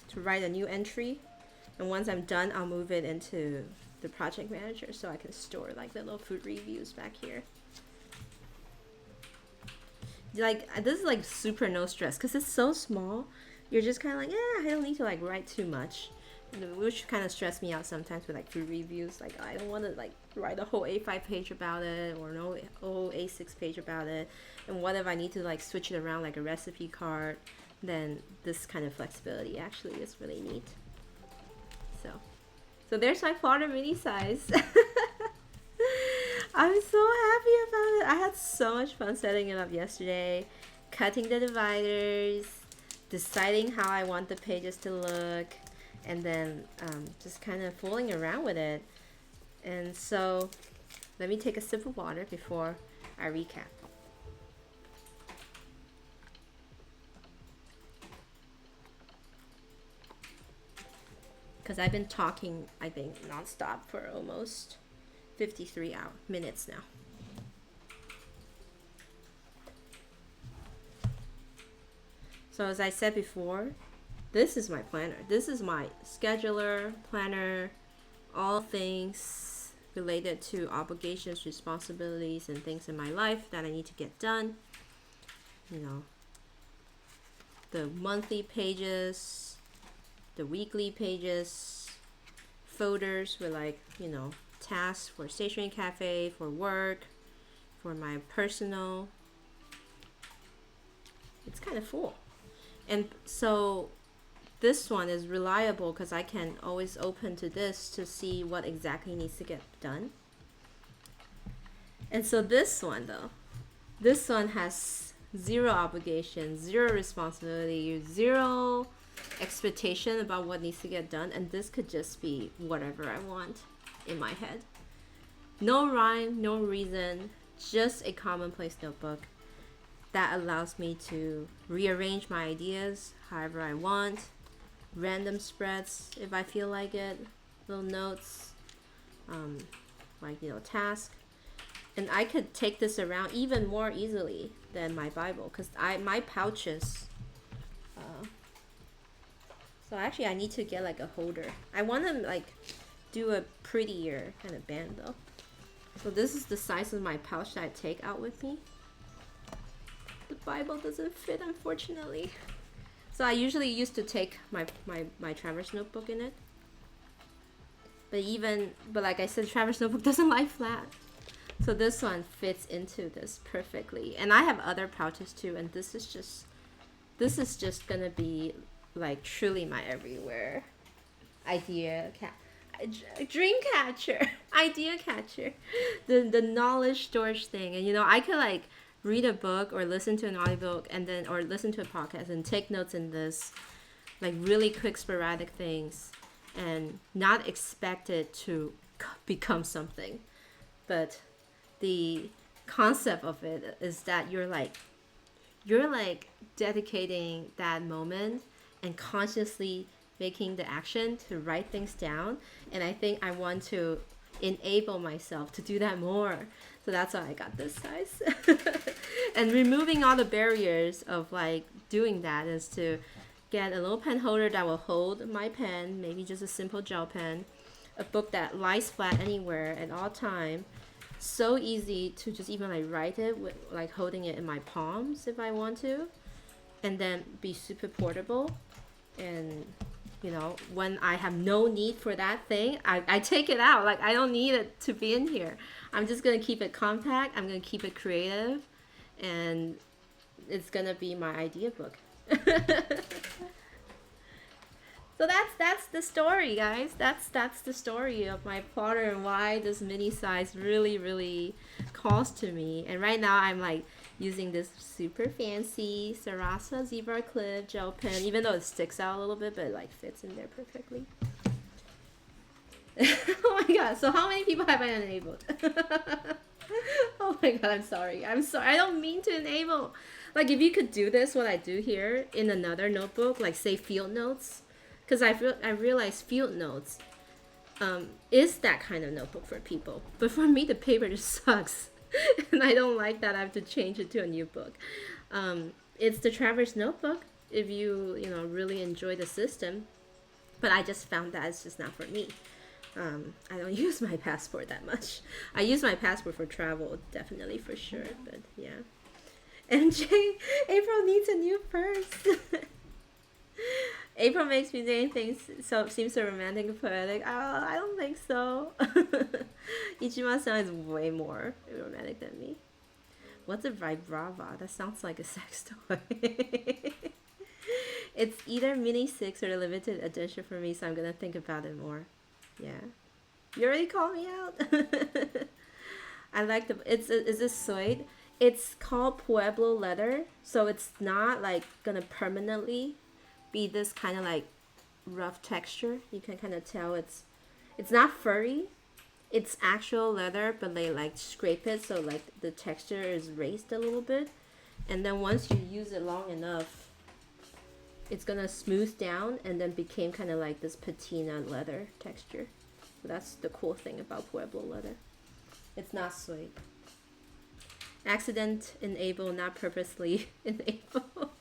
Speaker 1: to write a new entry. And once I'm done, I'll move it into the project manager so I can store like the little food reviews back here. Like, this is like super no stress because it's so small. You're just kind of like, I don't need to like write too much, which kind of stress me out sometimes with like food reviews. Like, I don't want to like write a whole A5 page about it or no whole A6 page about it. And what if I need to like switch it around like a recipe card? Then this kind of flexibility actually is really neat. So there's my plotter mini size. I'm so happy about it. I had so much fun setting it up yesterday, cutting the dividers, deciding how I want the pages to look, and then just kind of fooling around with it. And so let me take a sip of water before I recap. Because I've been talking, I think, nonstop for almost 53 minutes now. So as I said before, this is my planner. This is my scheduler, planner, all things related to obligations, responsibilities, and things in my life that I need to get done. You know, the monthly pages, the weekly pages, folders with like, you know, tasks for Stationery Cafe, for work, for my personal. It's kind of full. And so this one is reliable because I can always open to this to see what exactly needs to get done. And so this one though, this one has zero obligation, zero responsibility, zero expectation about what needs to get done, and this could just be whatever I want in my head. No rhyme, no reason, just a commonplace notebook that allows me to rearrange my ideas however I want, random spreads if I feel like it, little notes, like, you know, task. And I could take this around even more easily than my Bible because my pouches. So actually I need to get like a holder. I want to like do a prettier kind of band though. So this is the size of my pouch that I take out with me. The Bible doesn't fit, unfortunately. So I usually used to take my Traverse notebook in it. But like I said, Traverse notebook doesn't lie flat. So this one fits into this perfectly. And I have other pouches too, and this is just gonna be like truly my everywhere dream catcher, idea catcher, the knowledge storage thing. And you know, I could like read a book or listen to an audiobook and then or listen to a podcast and take notes in this, like really quick sporadic things, and not expect it to become something. But the concept of it is that you're like dedicating that moment and consciously making the action to write things down. And I think I want to enable myself to do that more. So that's why I got this size. And removing all the barriers of like doing that is to get a little pen holder that will hold my pen, maybe just a simple gel pen, a book that lies flat anywhere at all time. So easy to just even like write it with like holding it in my palms if I want to, and then be super portable. And you know, when I have no need for that thing, I take it out. Like, I don't need it to be in here. I'm just gonna keep it compact. I'm gonna keep it creative, and it's gonna be my idea book. So that's the story, guys. That's the story of my plotter and why this mini size really calls to me. And right now I'm like using this super fancy Sarasa Zebra Clip gel pen, even though it sticks out a little bit, but it like fits in there perfectly. Oh my god, so how many people have I enabled? Oh my god, I'm sorry. I don't mean to enable. Like, if you could do this, what I do here in another notebook, like say field notes, because I realize field notes, is that kind of notebook for people. But for me, the paper just sucks. And I don't like that I have to change it to a new book. It's the Traverse Notebook if you really enjoy the system. But I just found that it's just not for me. I don't use my passport that much. I use my passport for travel, definitely, for sure. But yeah. MJ, April needs a new purse. April makes me saying things seems so romantic and poetic. I don't think so. Ichima-san is way more romantic than me. What's a vibrava? That sounds like a sex toy. It's either mini 6 or a limited edition for me, so I'm gonna think about it more. Yeah. You already called me out? I like is this suede? It's called Pueblo leather, so it's not like gonna permanently be this kind of like rough texture. You can kind of tell it's not furry. It's actual leather, but they like scrape it so like the texture is raised a little bit, and then once you use it long enough, it's gonna smooth down and then became kind of like this patina leather texture. So that's the cool thing about Pueblo leather. It's not suede. Accident enable, not purposely enable.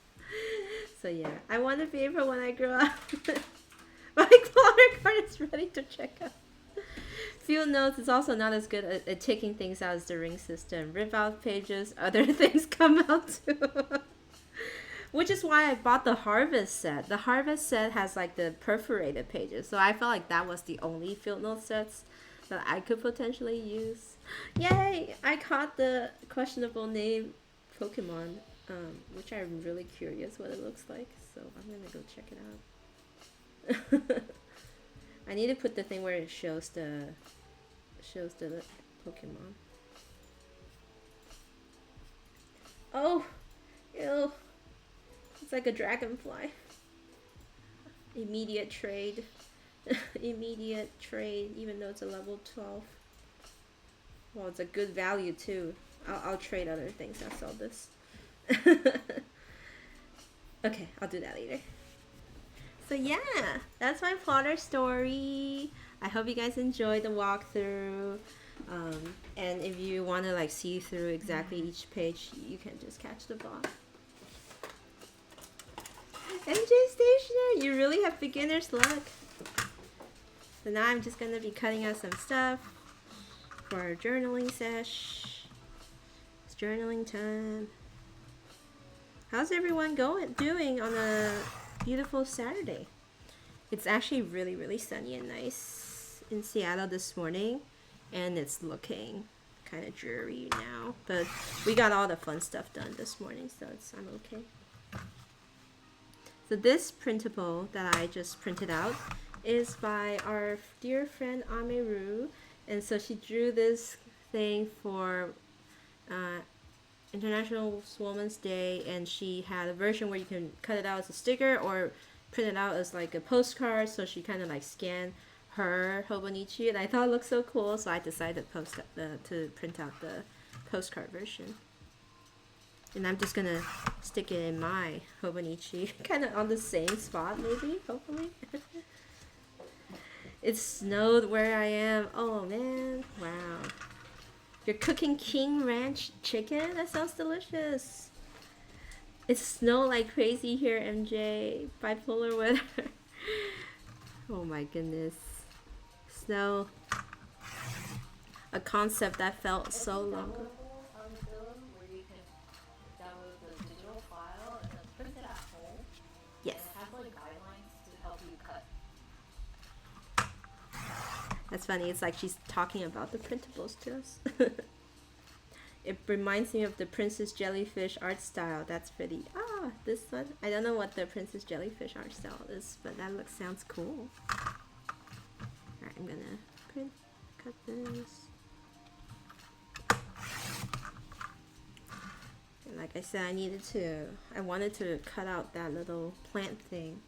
Speaker 1: So yeah, I want to be able when I grow up. My plotter card is ready to check out. Field notes is also not as good at taking things out as the ring system. Rip out pages, other things come out too. Which is why I bought the Harvest set. The Harvest set has like the perforated pages, so I felt like that was the only field note sets that I could potentially use. Yay! I caught the questionable name Pokemon, which I'm really curious what it looks like, so I'm gonna go check it out. I need to put the thing where it shows the Pokemon. Oh! Ew! It's like a dragonfly. Immediate trade. Immediate trade, even though it's a level 12. Well, it's a good value too. I'll trade other things. I'll sell this. Okay, I'll do that later. So yeah, that's my plotter story. I hope you guys enjoyed the walkthrough. And if you want to like see through exactly each page, you can just catch the box. MJ Stationery, you really have beginner's luck. So now I'm just gonna be cutting out some stuff for our journaling sesh. It's journaling time. How's everyone doing on a beautiful Saturday? It's actually really sunny and nice in Seattle this morning, and it's looking kind of dreary now. But we got all the fun stuff done this morning, so I'm okay. So this printable that I just printed out is by our dear friend Ameru, and so she drew this thing for International Women's Day, and she had a version where you can cut it out as a sticker or print it out as like a postcard, so she kind of like scanned her Hobonichi, and I thought it looked so cool, so I decided to print out the postcard version. And I'm just gonna stick it in my Hobonichi, kind of on the same spot maybe, hopefully. It snowed where I am. Oh man, wow. You're cooking King Ranch chicken? That sounds delicious. It snowed like crazy here, MJ. Bipolar weather. Oh my goodness. Snow. A concept that felt so long ago. Yes. That's funny. It's like she's talking about the printables to us. It reminds me of the Princess Jellyfish art style. That's pretty. Ah, this one. I don't know what the Princess Jellyfish art style is, but that sounds cool. Alright, I'm gonna cut this. And like I said, I wanted to cut out that little plant thing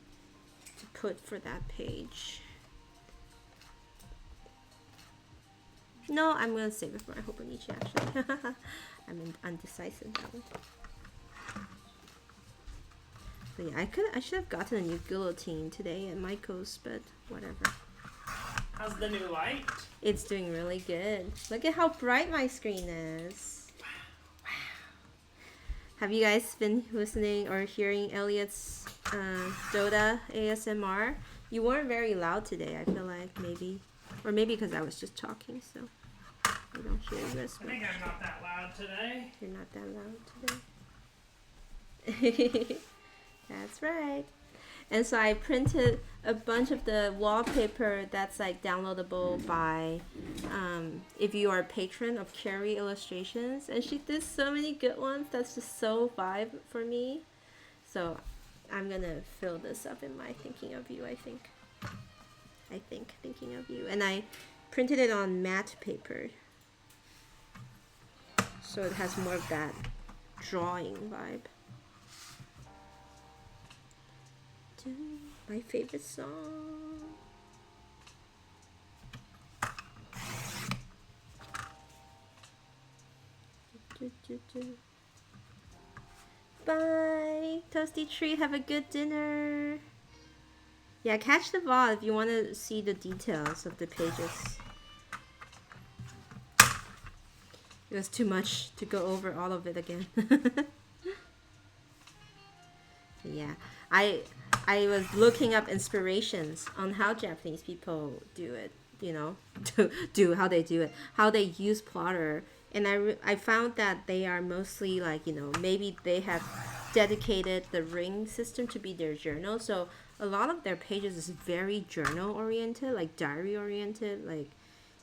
Speaker 1: to put for that page. No, I'm gonna save it for my Hobonichi actually. I'm undecisive that one. But yeah, I should have gotten a new guillotine today at Michael's, but whatever.
Speaker 4: How's the new light?
Speaker 1: It's doing really good. Look at how bright my screen is. Wow. Have you guys been listening or hearing Elliot's Dota ASMR? You weren't very loud today, I feel like, maybe. Or maybe because I was just talking, so I don't hear you as
Speaker 4: I
Speaker 1: much.
Speaker 4: think I'm not that loud today.
Speaker 1: You're not that loud today. That's right. And so I printed a bunch of the wallpaper that's like downloadable by if you are a patron of Carrie Illustrations, and she did so many good ones that's just so vibe for me. So I'm gonna fill this up in my thinking of you. I think thinking of you, and I printed it on matte paper, so it has more of that drawing vibe. My favorite song. Bye, Toasty Treat. Have a good dinner. Yeah, catch the VOD if you want to see the details of the pages. It was too much to go over all of it again. Yeah, I was looking up inspirations on how Japanese people do it, you know, how they do it, how they use plotter. And I found that they are mostly like, you know, maybe they have dedicated the ring system to be their journal. So a lot of their pages is very journal oriented, like diary oriented. Like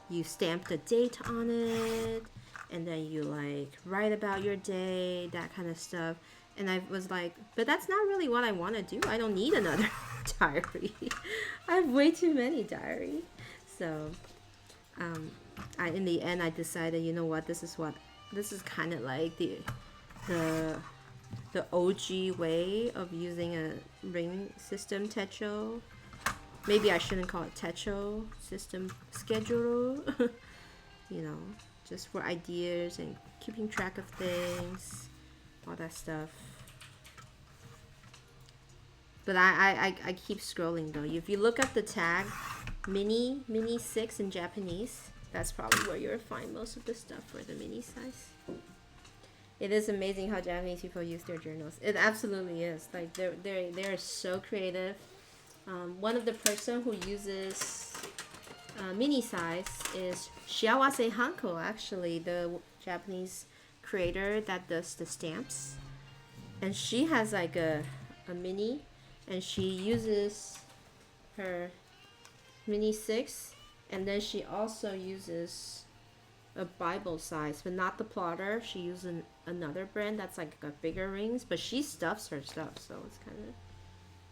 Speaker 1: you stamp the date on it, and then you like write about your day, that kind of stuff. And I was like, but that's not really what I want to do. I don't need another diary. I have way too many diaries. So in the end I decided, you know what, this is kind of like the OG way of using a ring system techo. Maybe I shouldn't call it techo, system schedule. You know, just for ideas and keeping track of things, all that stuff. But I keep scrolling though. If you look up the tag mini 6 in Japanese, that's probably where you'll find most of the stuff for the mini size. It is amazing how Japanese people use their journals. It absolutely is. Like they're so creative. One of the person who uses mini size is Shiawase Hanko, actually, the Japanese creator that does the stamps. And she has like a mini, and she uses her mini 6, and then she also uses a Bible size, but not the plotter. She uses another brand that's like got bigger rings, but she stuffs her stuff, so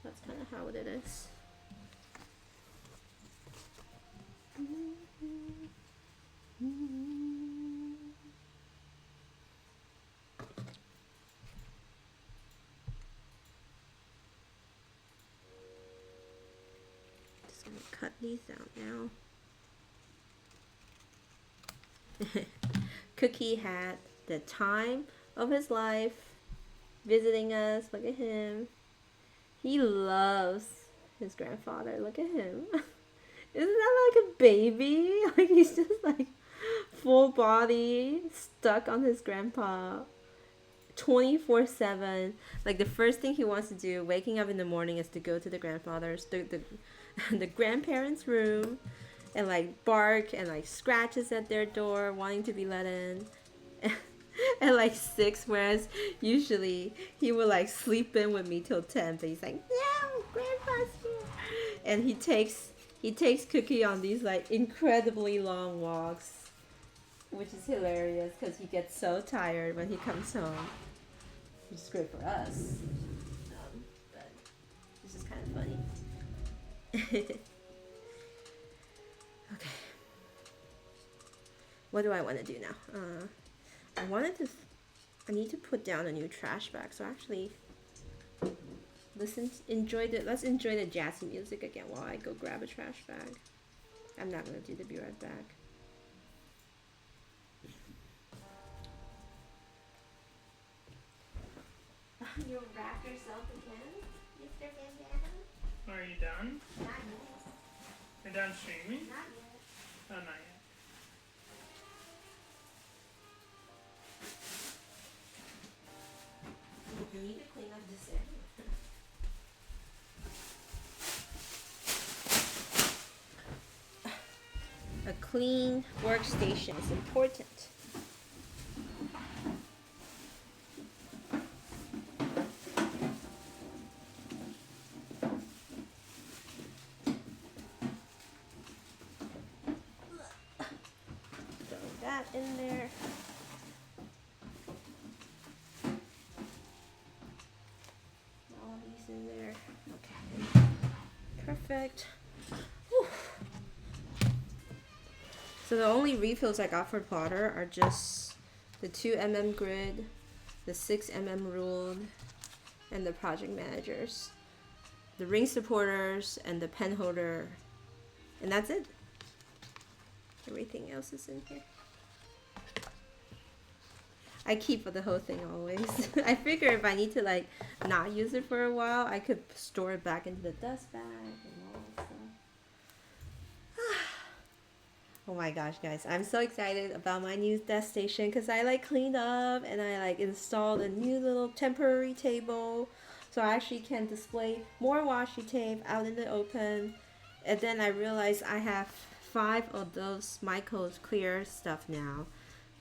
Speaker 1: that's kind of how it is. Just gonna cut these out now. Cookie had the time of his life visiting us. Look at him. He loves his grandfather. Look at him. Isn't that like a baby? Like he's just like full body stuck on his grandpa 24/7. Like the first thing he wants to do waking up in the morning is to go to the grandfather's the grandparents' room and like bark and like scratches at their door wanting to be let in. At like 6, whereas usually he would like sleep in with me till 10, but he's like, no, grandpa's here. And he takes Cookie on these like incredibly long walks, which is hilarious because he gets so tired when he comes home, which is great for us. But this is kind of funny. Okay. What do I want to do now? I need to put down a new trash bag. So actually, let's enjoy the jazzy music again while I go grab a trash bag. I'm not gonna do the be right back. You wrap yourself again, Mr. Van Dam?
Speaker 4: Are you done?
Speaker 1: Not yet.
Speaker 4: You're done streaming?
Speaker 1: Not yet.
Speaker 4: Oh, not yet.
Speaker 1: You need to clean up this area. A clean workstation is important. Throw that in there. All these in there. Okay. Perfect. Whew. So the only refills I got for plotter are just the 2mm grid, the 6mm ruled, and the project managers, the ring supporters, and the pen holder, and that's it. Everything else is in here. I keep the whole thing always. I figure if I need to like not use it for a while, I could store it back into the dust bag and all that stuff. Oh my gosh, guys, I'm so excited about my new desk station because I like cleaned up and I like installed a new little temporary table so I actually can display more washi tape out in the open. And then I realized I have 5 of those Michael's clear stuff now,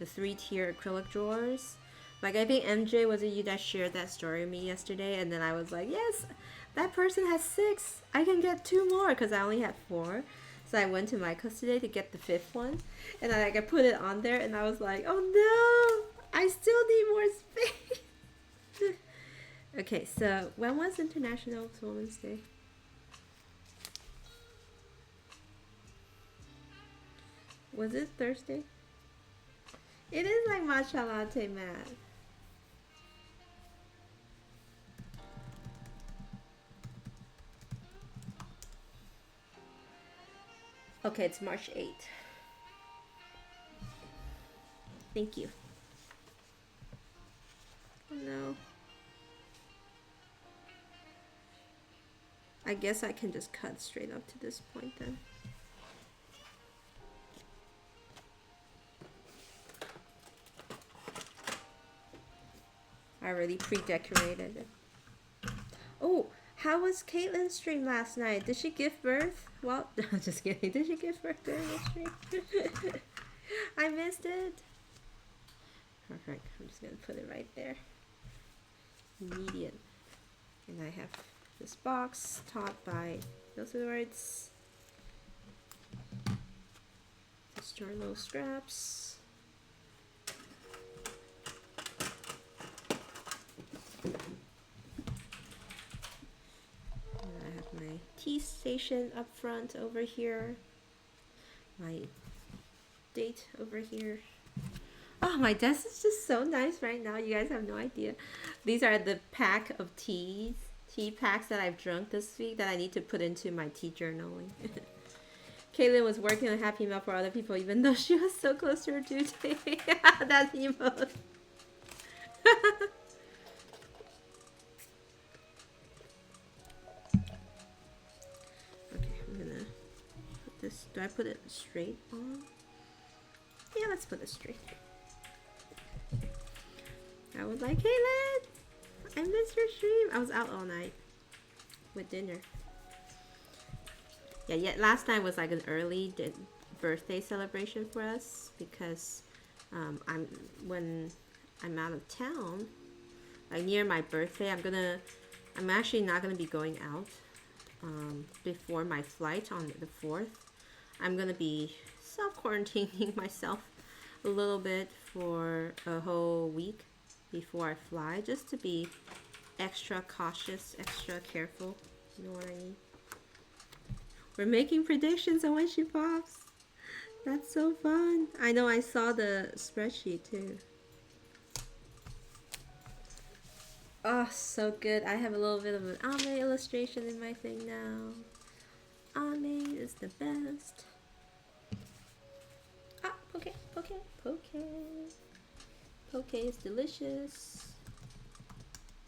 Speaker 1: the 3-tier acrylic drawers. Like I think MJ, was it you that shared that story with me yesterday? And then I was like, yes, that person has 6. I can get 2 more because I only had 4. So I went to Michael's today to get the 5th one, and I put it on there, and I was like, oh no, I still need more space. Okay, so when was International Women's Day? Was it Thursday? It is like matcha latte mat. Okay, it's March 8th. Thank you. Oh no. I guess I can just cut straight up to this point then. I already pre-decorated it. Oh, how was Caitlin's stream last night? Did she give birth? Well, just kidding. Did she give birth during the stream? I missed it. Perfect. I'm just gonna put it right there. Immediate. And I have this box taught by those are the words. Just store little scraps. I have my tea station up front over here. My date over here. Oh, my desk is just so nice right now. You guys have no idea. These are the pack of tea packs that I've drunk this week that I need to put into my tea journaling. Caitlin was working on Happy Meal for other people even though she was so close to her due date. That's emote. Okay, I'm gonna put this. Do I put it straight on? Yeah, let's put it straight. I was like, Caitlin, I missed your stream. I was out all night with dinner. Yeah, last time was like an early birthday celebration for us because when I'm out of town, like near my birthday, I'm actually not gonna be going out before my flight on the 4th. I'm gonna be self-quarantining myself a little bit for a whole week before I fly, just to be extra cautious, extra careful. You know what I mean? We're making predictions on when she pops. That's so fun. I know, I saw the spreadsheet too. Oh, so good. I have a little bit of an Ame illustration in my thing now. Ame is the best. Ah, poke. Poke is delicious.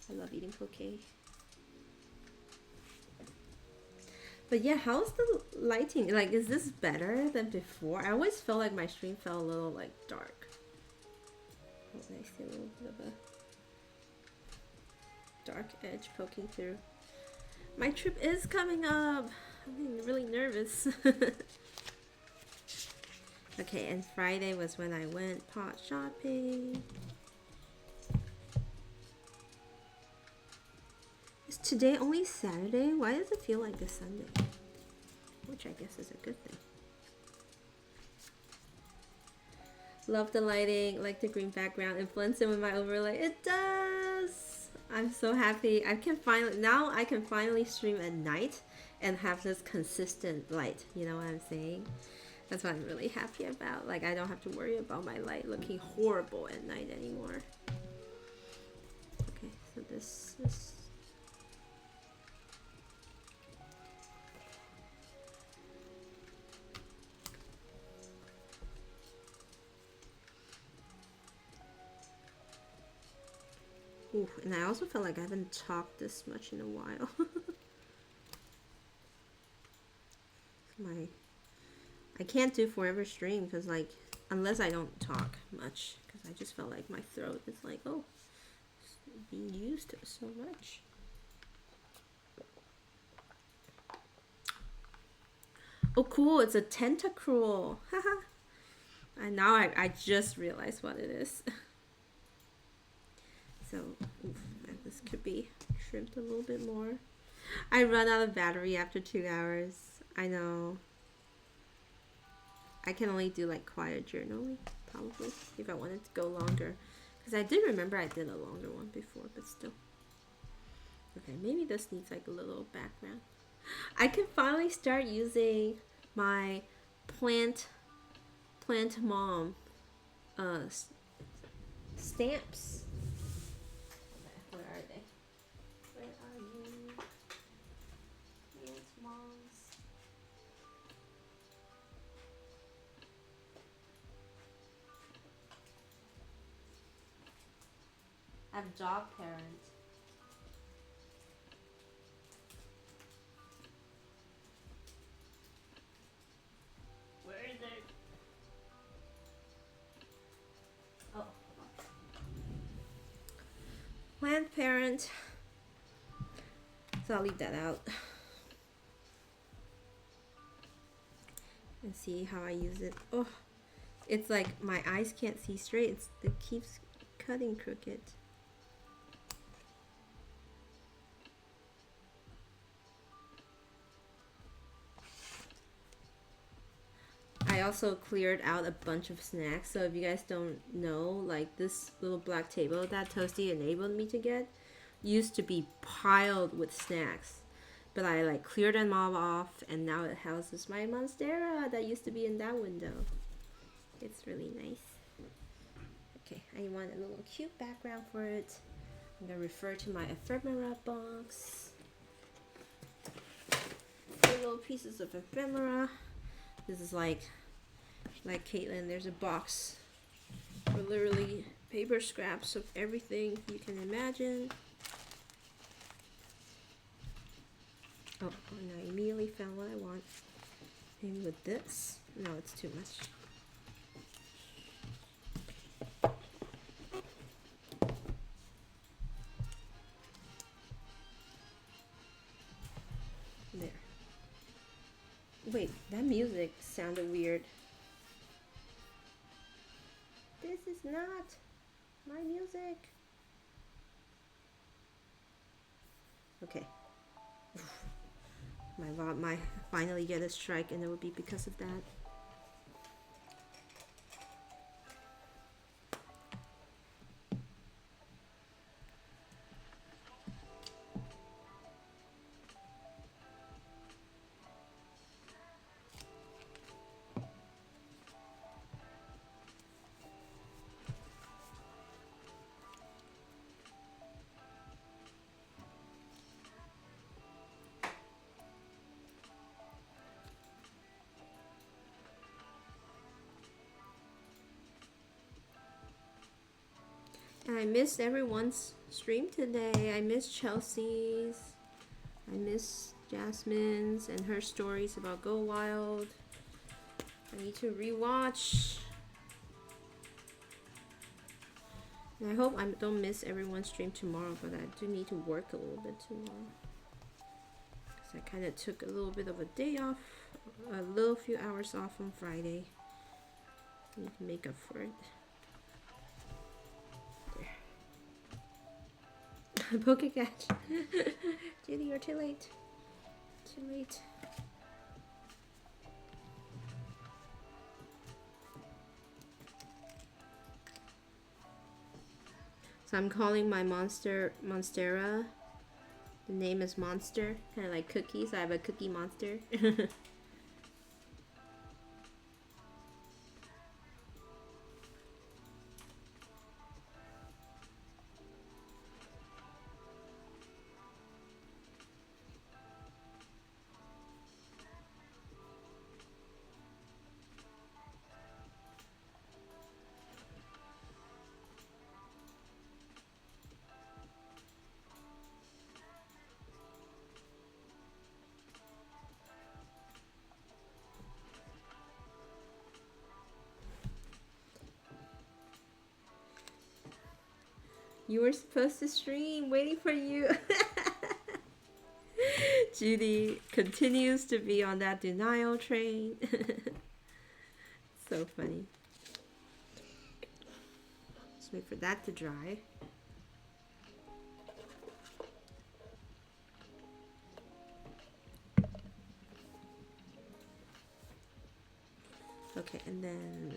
Speaker 1: I love eating poke. But yeah, how's the lighting? Like, is this better than before? I always felt like my stream felt a little like dark. Oh, I see a little bit of a dark edge poking through. My trip is coming up. I'm getting really nervous. Okay, and Friday was when I went pot shopping. Is today only Saturday? Why does it feel like a Sunday? Which I guess is a good thing. Love the lighting, like the green background. It blends in with my overlay. It does! I'm so happy. I can finally stream at night and have this consistent light. You know what I'm saying? That's what I'm really happy about. Like, I don't have to worry about my light looking horrible at night anymore. Okay, so this is... Ooh, and I also feel like I haven't talked this much in a while. I can't do forever stream because, like, unless I don't talk much, because I just felt like my throat is like, oh, it's being used so much. Oh, cool! It's a tentacruel. Haha. And now I just realized what it is. So, oof, this could be trimmed a little bit more. I run out of battery after 2 hours. I know. I can only do like quiet journaling, probably, if I wanted to go longer. Because I do remember I did a longer one before, but still. Okay, maybe this needs like a little background. I can finally start using my plant mom stamps. Where are they? Where are you? Plant moms. I'm dog parent. Where is it? Oh. Plant parent. So I'll leave that out. And see how I use it. Oh, it's like my eyes can't see straight. It keeps cutting crooked. I also cleared out a bunch of snacks, so if you guys don't know, like this little black table that Toasty enabled me to get used to be piled with snacks, but I like cleared them all off, and now it houses my Monstera that used to be in that window. It's really nice. Okay, I want a little cute background for it. I'm gonna refer to my ephemera box. Little pieces of ephemera. This is like Caitlin, there's a box for literally paper scraps of everything you can imagine. Oh, and I immediately found what I want. Maybe with this. No, it's too much. There. Wait, that music sounded weird. This is not my music. Okay. My finally get a strike, and it would be because of that. And I missed everyone's stream today. I missed Chelsea's. I missed Jasmine's and her stories about Go Wild. I need to rewatch. And I hope I don't miss everyone's stream tomorrow, but I do need to work a little bit tomorrow. Because I kind of took a little bit of a day off, a little few hours off on Friday. I need to make up for it. There. Pokecatch. Judy, you're too late. Too late. So I'm calling my Monstera. The name is Monster, kind of like cookies. I have a cookie monster. You were supposed to stream, waiting for you. Judy continues to be on that denial train. So funny. Just wait for that to dry. Okay, and then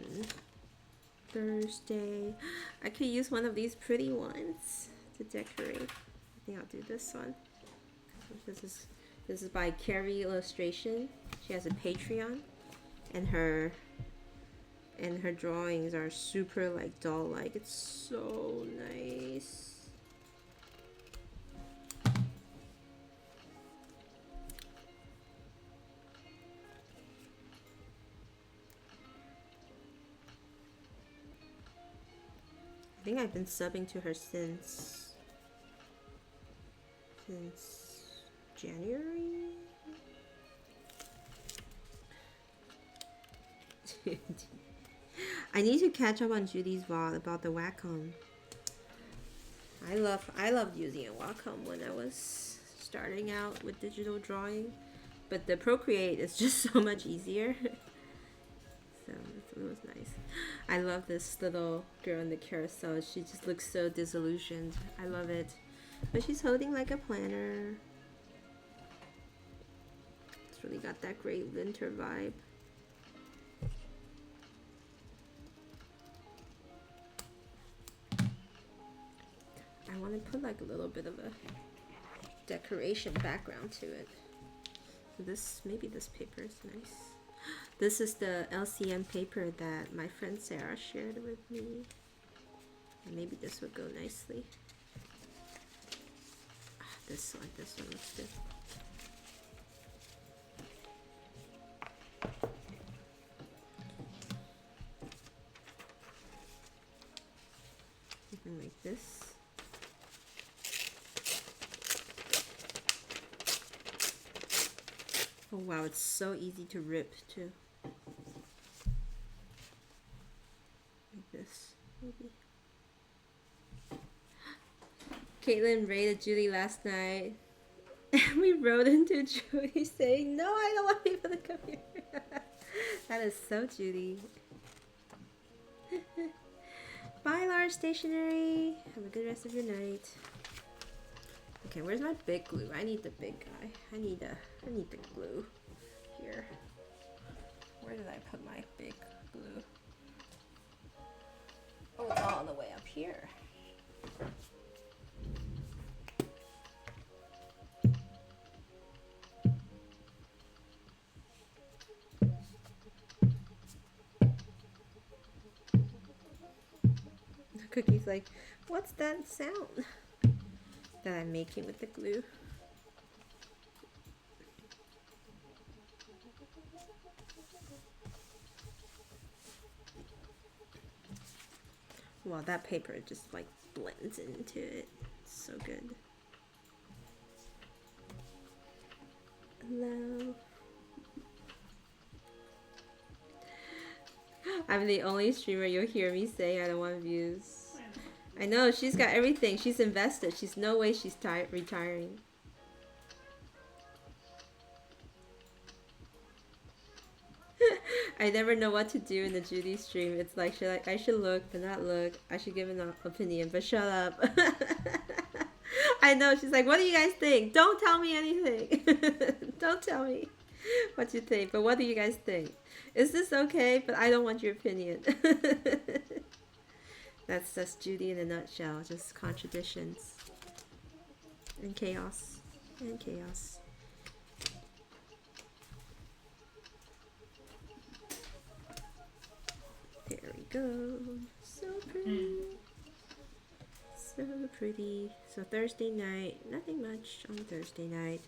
Speaker 1: Thursday, I could use one of these pretty ones to decorate. I think I'll do this one. This is by Carrie Illustration. She has a Patreon, and her drawings are super like doll-like. It's so nice. I think I've been subbing to her since January. I need to catch up on Judy's VOD about the Wacom. I loved using a Wacom when I was starting out with digital drawing, but the Procreate is just so much easier. So it was nice. I love this little girl in the carousel. She just looks so disillusioned. I love it. But she's holding like a planner. It's really got that great winter vibe. I want to put like a little bit of a decoration background to it. Maybe this paper is nice. This is the LCM paper that my friend Sarah shared with me. And maybe this would go nicely. This one looks good. Something like this. Oh wow, it's so easy to rip too. Like this, maybe. Caitlin raided Judy last night. And we wrote into Judy saying, "No, I don't want people to come here." That is so Judy. Bye, Large Stationery. Have a good rest of your night. Okay, where's my big glue? I need the big guy. I need the glue here. Where did I put my big glue? Oh, it's all the way up here. Cookie's like, what's that sound that I'm making with the glue? Well, that paper just like blends into it. It's so good. Hello. I'm the only streamer you'll hear me say I don't want views. I know, she's got everything. She's invested. She's no way she's retiring. I never know what to do in the Judy stream. It's like, I should look, but not look. I should give an opinion, but shut up. I know, she's like, what do you guys think? Don't tell me anything. Don't tell me what you think, but what do you guys think? Is this okay? But I don't want your opinion. That's just Judy in a nutshell. Just contradictions. And chaos. And chaos. There we go. So pretty. So pretty. So Thursday night, nothing much on Thursday night.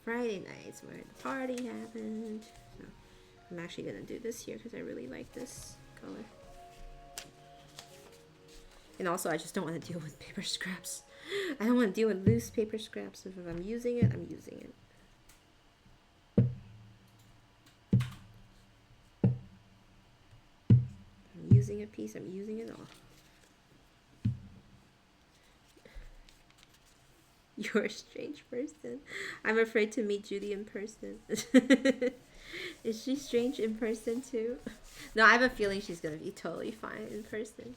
Speaker 1: Friday night's where the party happened. So I'm actually gonna do this here because I really like this color. And also I just don't want to deal with paper scraps. I don't want to deal with loose paper scraps. If I'm using it, I'm using it. I'm using a piece, I'm using it all. You're a strange person. I'm afraid to meet Judy in person. Is she strange in person too? No, I have a feeling she's gonna be totally fine in person.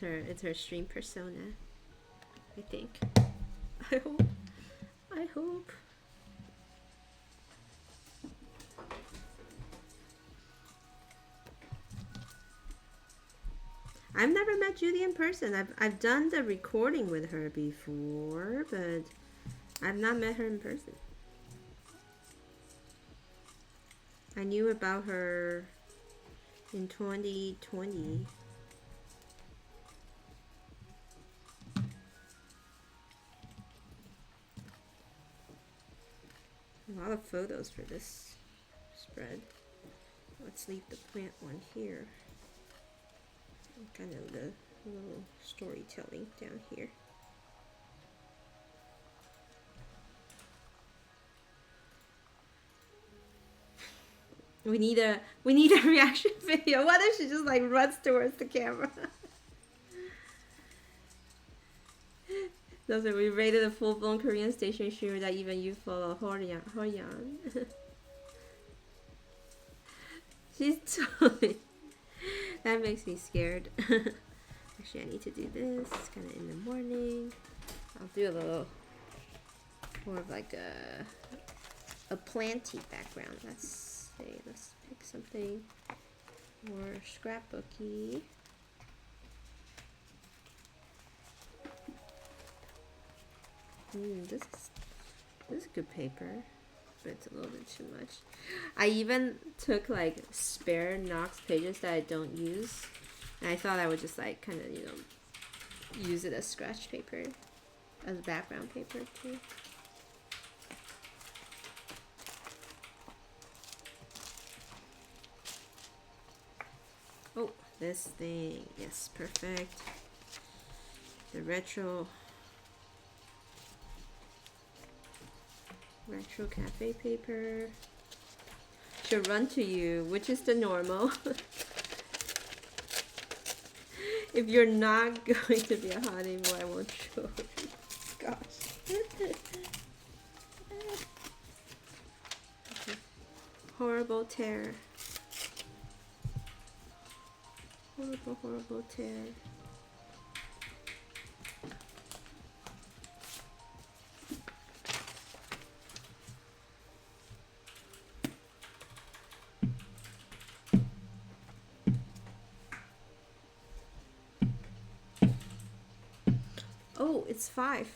Speaker 1: It's her stream persona, I think. I hope. I hope. I've never met Judy in person. I've done the recording with her before, but I've not met her in person. I knew about her in 2020. A lot of photos for this spread. Let's leave the plant one here. Kind of the little storytelling down here. We need a reaction video. What if she just like runs towards the camera? Those are we rated a full-blown Korean stationery streamer that even you follow, Hoyan. She's totally. That makes me scared. Actually, I need to do this kind of in the morning. I'll do a little more of like a planty background. Let's pick something more scrapbooky. This is good paper, but it's a little bit too much. I even took like spare Knox pages that I don't use, and I thought I would just like kind of, you know, use it as scratch paper, as background paper too. Oh, this thing, yes, perfect. The retro cafe paper should run to you, which is the normal. If you're not going to be a hot anymore, I won't show you. Gosh. Horrible tear. Horrible tear. Oh, it's 5.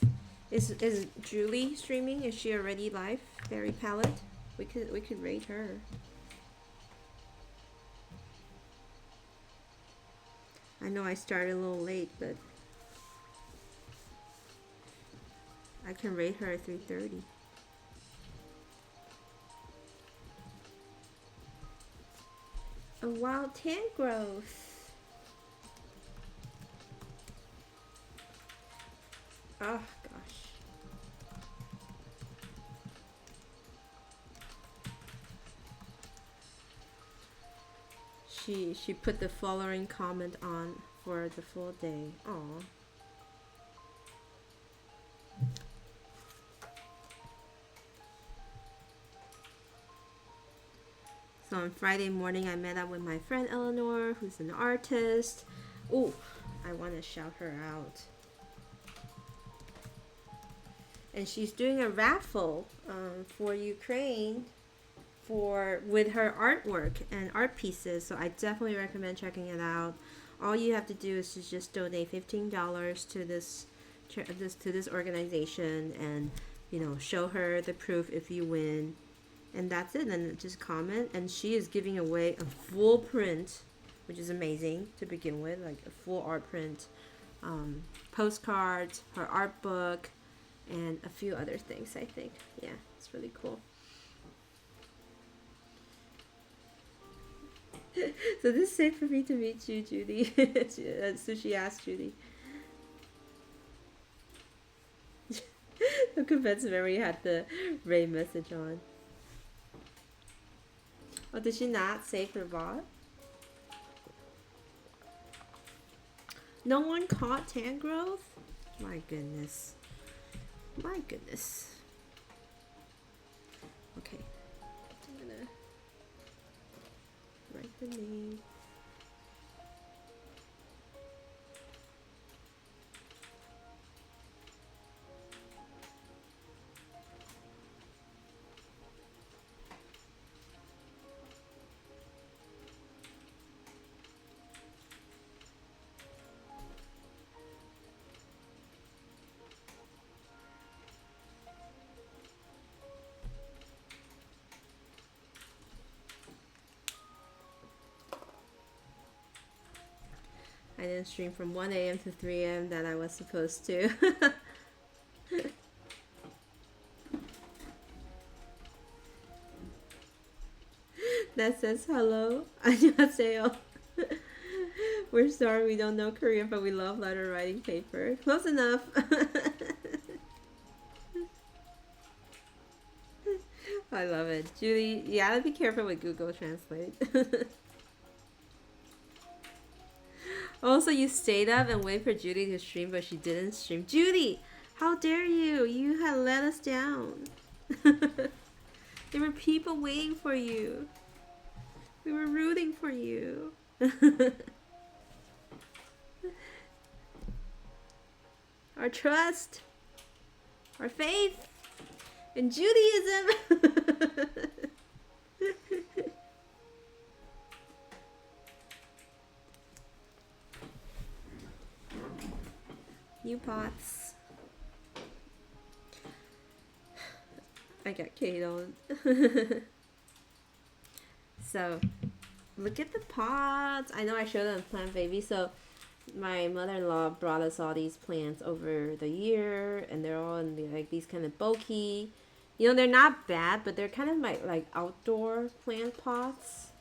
Speaker 1: Is Julie streaming? Is she already live? Berry palette. We could rate her. I know I started a little late, but I can rate her at 3:30. A wild tan growth. Oh gosh. she put the following comment on for the full day. Aw. So on Friday morning, I met up with my friend Eleanor, who's an artist. Ooh, I want to shout her out. And she's doing a raffle for Ukraine with her artwork and art pieces. So I definitely recommend checking it out. All you have to do is to just donate $15 to this organization, and show her the proof if you win. And that's it. And just comment. And she is giving away a full print, which is amazing to begin with, like a full art print, postcards, her art book, and a few other things, I think. Yeah, it's really cool. So this is safe for me to meet you, Judy. So she asked Judy. Look at Ben's memory had the Ray message on. Oh, did she not save her bot? No one caught tan growth? My goodness. My goodness. Okay. I'm gonna write the name. I didn't stream from 1 a.m. to 3 a.m. that I was supposed to. That says hello. 안녕하세요. We're sorry we don't know Korean, but we love letter writing paper. Close enough. I love it. Julie, you gotta be careful with Google Translate. Also, you stayed up and waited for Judy to stream, but she didn't stream. Judy, how dare you? You had let us down. There were people waiting for you. We were rooting for you. Our trust, our faith in Judaism. New pots. I got Kate on. So, look at the pots. I know I showed them Plant Baby. So, my mother-in-law brought us all these plants over the year, and they're all in like these kind of bulky. They're not bad, but they're kind of like outdoor plant pots.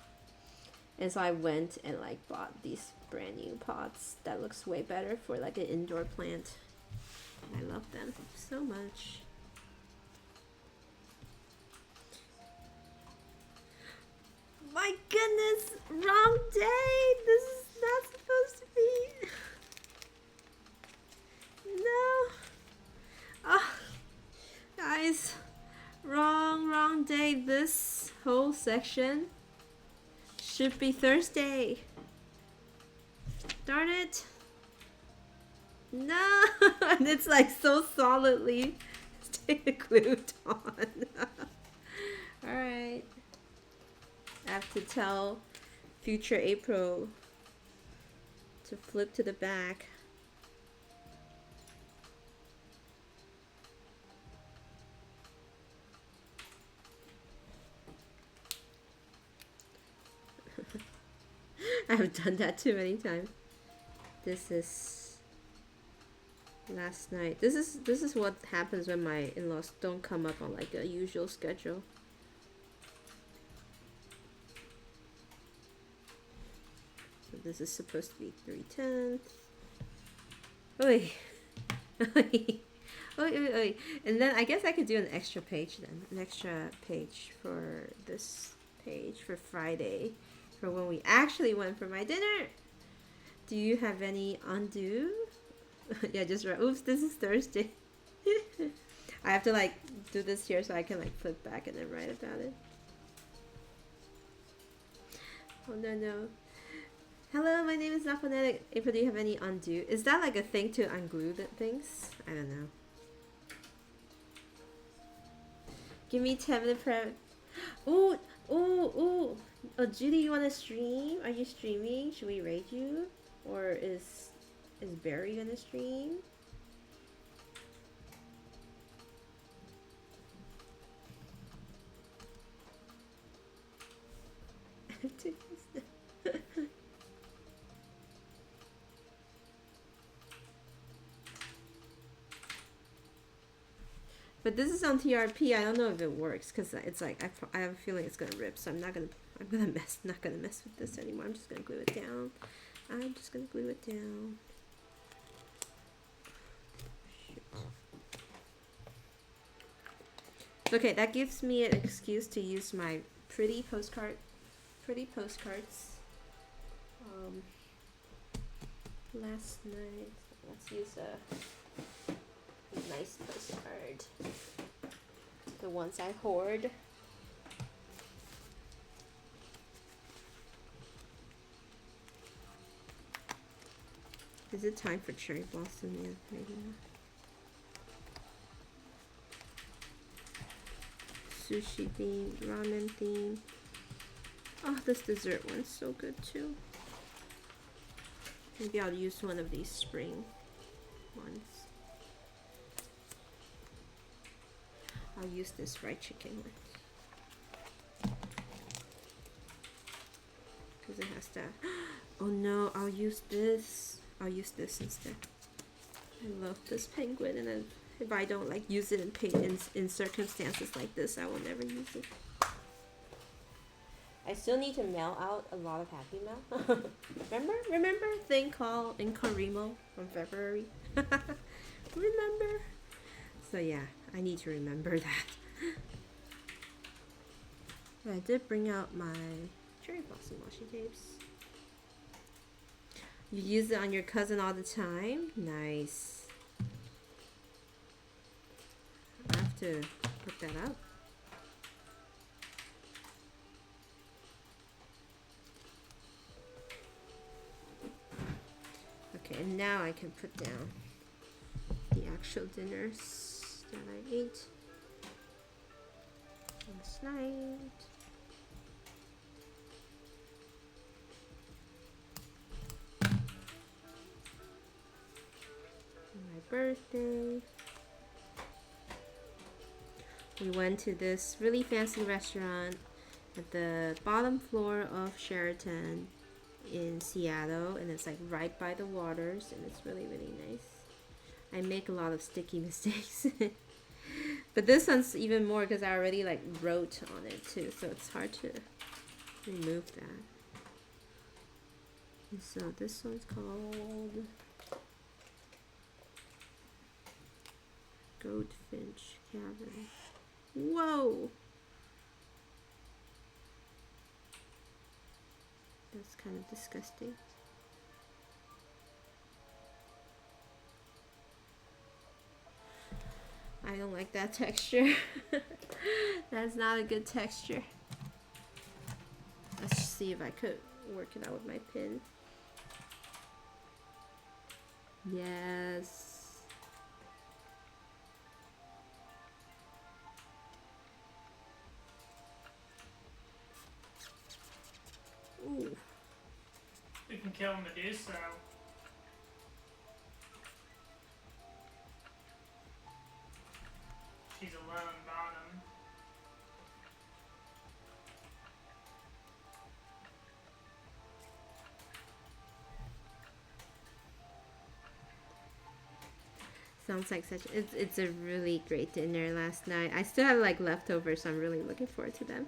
Speaker 1: And so I went and like bought these brand new pots that looks way better for like an indoor plant. I love them so much. My goodness, wrong day. This is not supposed to be. No. Oh, guys, wrong day. This whole section should be Thursday. Darn it. No. And it's like so solidly glued on. Alright. I have to tell future April to flip to the back. I have done that too many times. This is last night. This is what happens when my in-laws don't come up on like a usual schedule. So this is supposed to be 3/10. Oi. Oi. And then I guess I could do an extra page then. An extra page for this page for Friday. for when we actually went for my dinner. Do you have any undo? Yeah, just right. Oops, this is Thursday. I have to like do this here so I can like flip back and then write about it. Oh no. Hello, my name is not phonetic. April, do you have any undo? Is that like a thing to unglue the things? I don't know. Give me 10-minute prep. Ooh. Oh, Judy, you wanna stream? Are you streaming? Should we raid you? Or is Barry gonna stream? But this is on TRP. I don't know if it works because it's like I have a feeling it's gonna rip. So I'm not gonna mess with this anymore. I'm just gonna glue it down. Okay, that gives me an excuse to use my pretty postcards. Last night, let's use a nice postcard. The ones I hoard. Is it time for cherry blossom? Yeah, maybe not. Sushi theme, ramen theme. Oh, this dessert one's so good too. Maybe I'll use one of these spring ones. I'll use this fried chicken one. Because it has that. Oh no, I'll use this. I'll use this instead. I love this penguin, and then if I don't like use it in circumstances like this, I will never use it. I still need to mail out a lot of Happy Mail. Remember thing called Incorimo from February? Remember? So yeah, I need to remember that. But I did bring out my cherry blossom washi tapes. You use it on your cousin all the time? Nice. I have to put that up. Okay, and now I can put down the actual dinners that I ate last night. My birthday. We went to this really fancy restaurant at the bottom floor of Sheraton in Seattle, and it's like right by the waters, and it's really nice. I make a lot of sticky mistakes. But this one's even more because I already like wrote on it too, so it's hard to remove that. And so this one's called Goldfinch Cabin. Whoa! That's kind of disgusting. I don't like that texture. That's not a good texture. Let's see if I could work it out with my pen. Yes. Ooh.
Speaker 4: We can kill Medusa. She's a lone bottom.
Speaker 1: Sounds like such. It's a really great dinner last night. I still have like leftovers, so I'm really looking forward to them.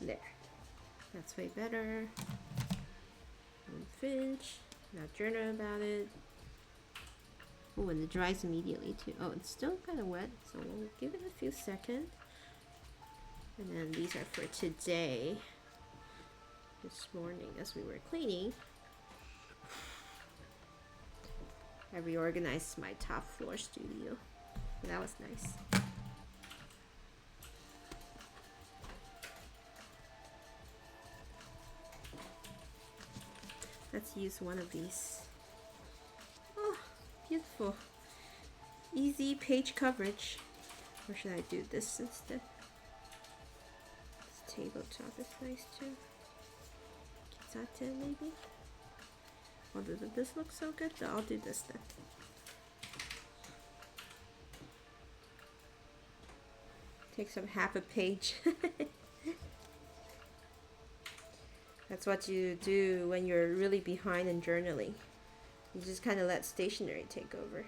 Speaker 1: There. That's way better. Don't finish. Not journal about it. Oh, and it dries immediately too. Oh, it's still kind of wet, so we'll give it a few seconds. And then these are for today. This morning as we were cleaning, I reorganized my top floor studio. So that was nice. Let's use one of these. Oh, beautiful. Easy page coverage. Or should I do this instead? This tabletop is nice too. Satin maybe? Oh, doesn't this look so good? So I'll do this then. Takes up half a page. That's what you do when you're really behind in journaling. You just kind of let stationery take over.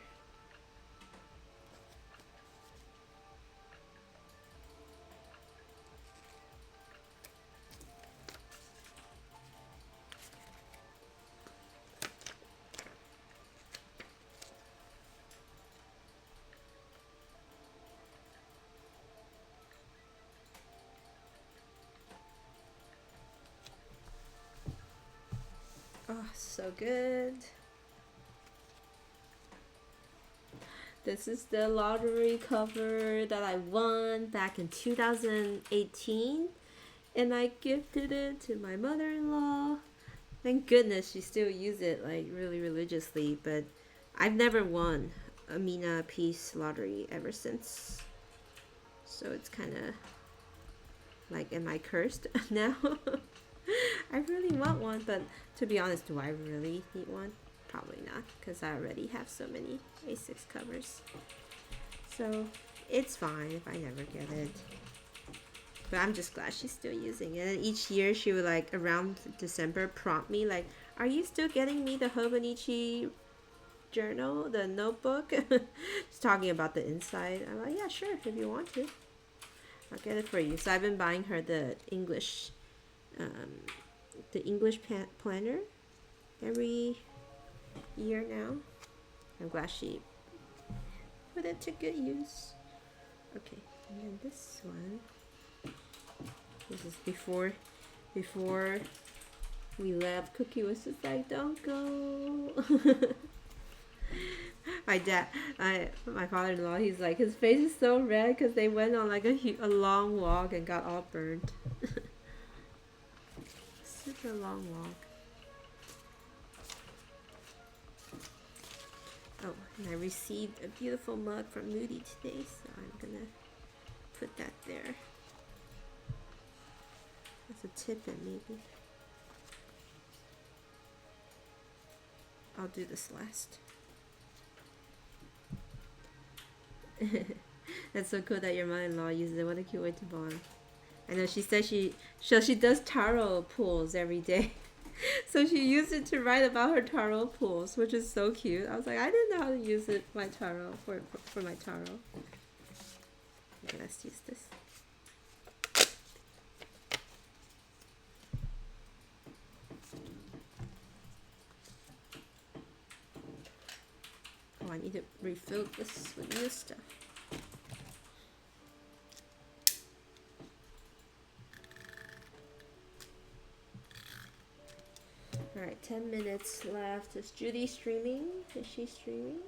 Speaker 1: Oh, so good. This is the lottery cover that I won back in 2018, and I gifted it to my mother-in-law. Thank goodness she still uses it like really religiously, but I've never won a Mina Peace lottery ever since. So it's kind of like, am I cursed now? I really want one, but to be honest, do I really need one? Probably not, because I already have so many A6 covers. So it's fine if I never get it. But I'm just glad she's still using it. And each year she would like around December prompt me like, are you still getting me the Hobonichi journal, the notebook? She's talking about the inside. I'm like, yeah, sure, if you want to. I'll get it for you. So I've been buying her the English planner every year now. I'm glad she put it to good use. Okay, and then this one. This is before we left. Cookie was just like, don't go. My father-in-law, he's like, his face is so red because they went on like a long walk and got all burnt. Super long walk. Oh, and I received a beautiful mug from Moody today, so I'm gonna put that there. That's a tip in maybe. I'll do this last. That's so cool that your mother-in-law uses it. What a cute way to bond. I know she said she does tarot pulls every day. So she used it to write about her tarot pulls, which is so cute. I was like, I didn't know how to use it my tarot for my tarot. Okay, let's use this. Oh, I need to refill this with new stuff. Alright, 10 minutes left. Is Judy streaming? Is she streaming?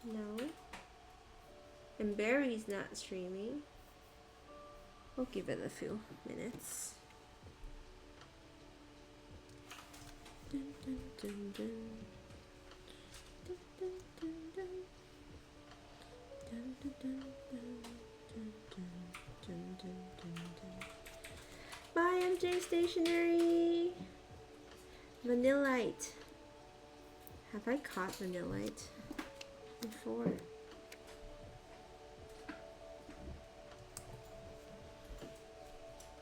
Speaker 1: No. And Barry's not streaming. We'll give it a few minutes. Dun, dun, dun, dun. Dun, dun, dun, dun. Dun, dun, dun, dun, dun, dun, dun, dun, dun. Bye, MJ Stationery. Vanillite. Have I caught Vanillite before?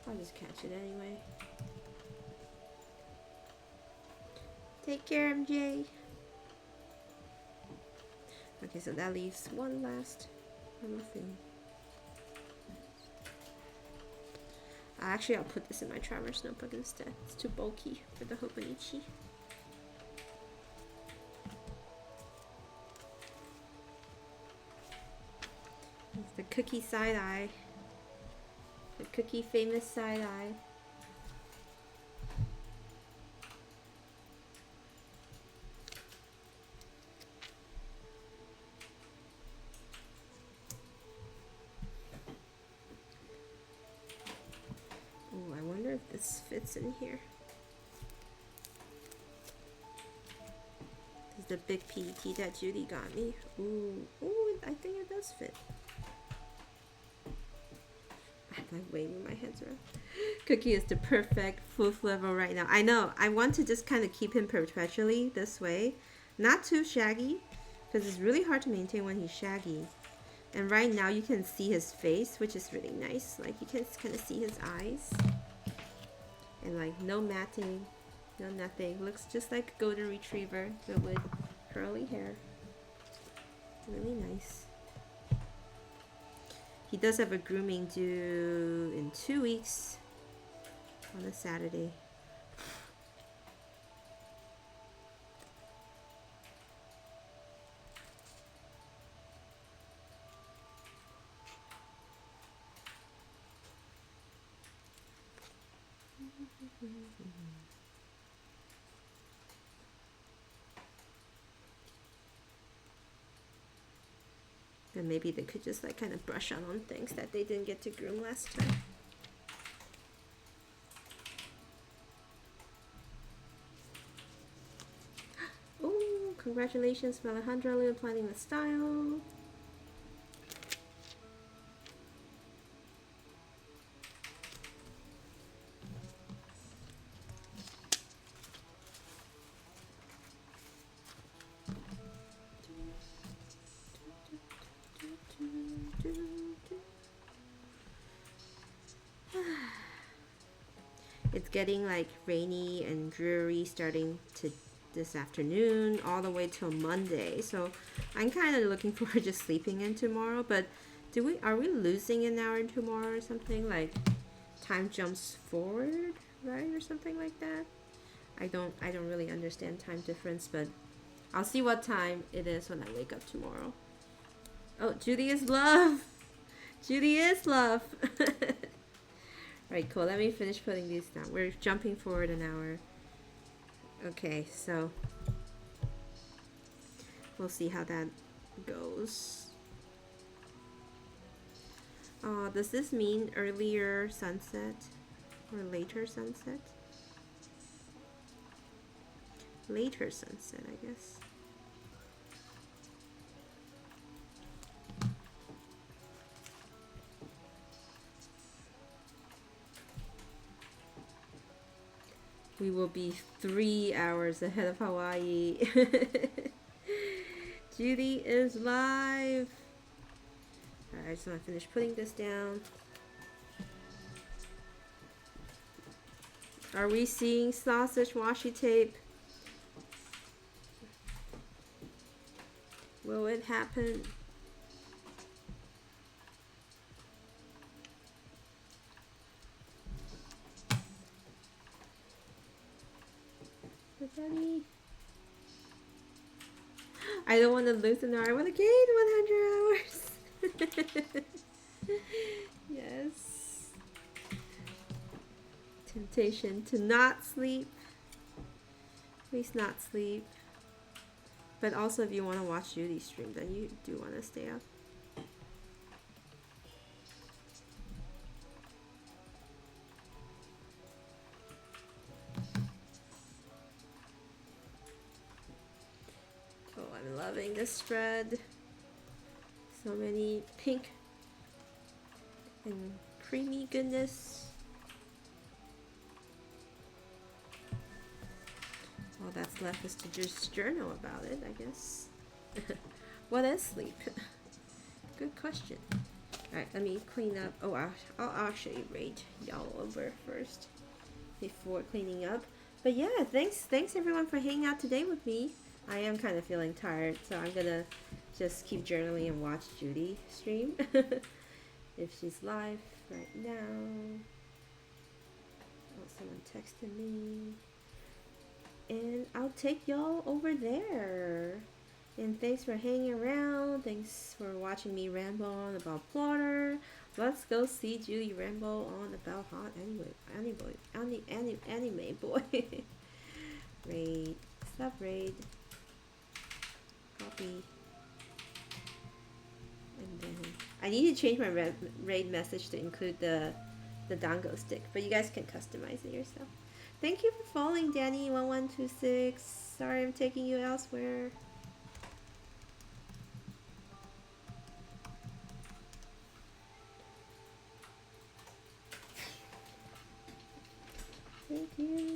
Speaker 1: I'll just catch it anyway. Take care, MJ. Okay, so that leaves one last little thing. Actually, I'll put this in my traveler's notebook instead. It's too bulky for the Hobonichi. It's the cookie side eye. The cookie famous side eye. Oh, I wonder if this fits in here. This is the big PET that Judy got me. Ooh, I think it does fit. I'm like waving my hands around. Cookie is the perfect foof level right now. I know. I want to just kind of keep him perpetually this way. Not too shaggy, because it's really hard to maintain when he's shaggy. And right now you can see his face, which is really nice. Like you can kind of see his eyes. And like no matting, no nothing. Looks just like a golden retriever, but with curly hair. Really nice. He does have a grooming due in 2 weeks on a Saturday. And maybe they could just like kind of brush on things that they didn't get to groom last time. Oh, congratulations, Alejandro, on planning the style. It's getting like rainy and dreary starting to this afternoon all the way till Monday, so I'm kind of looking forward to just sleeping in tomorrow. But are we losing an hour tomorrow or something? Like time jumps forward, right, or something like that? I don't really understand time difference, but I'll see what time it is when I wake up tomorrow. Oh, Judy is love. Judy is love. Alright, cool. Let me finish putting these down. We're jumping forward an hour. Okay, so we'll see how that goes. Does this mean earlier sunset or later sunset? Later sunset, I guess. We will be 3 hours ahead of Hawaii. Judy is live. Alright, so I finished putting this down. Are we seeing sausage washi tape? Will it happen? Daddy. I don't want to lose an hour. I want to gain 100 hours. Yes. Temptation to not sleep. Please not sleep. But also if you want to watch Judy stream, then you do want to stay up. Oh, I'm loving this spread. So many pink and creamy goodness. All that's left is to just journal about it, I guess. What is sleep? Good question. Alright, let me clean up. Oh, I'll actually rate y'all over first before cleaning up. But yeah, thanks everyone for hanging out today with me. I am kind of feeling tired, so I'm gonna just keep journaling and watch Judy stream if she's live right now. Oh, someone texted me. And I'll take y'all over there. And thanks for hanging around. Thanks for watching me ramble on about Plotter. Let's go see Julie ramble on about hot anime boy. Raid. Stop raid. Copy. And then I need to change my raid message to include the dango stick, but you guys can customize it yourself. Thank you for following Danny1126. Sorry I'm taking you elsewhere. Thank you.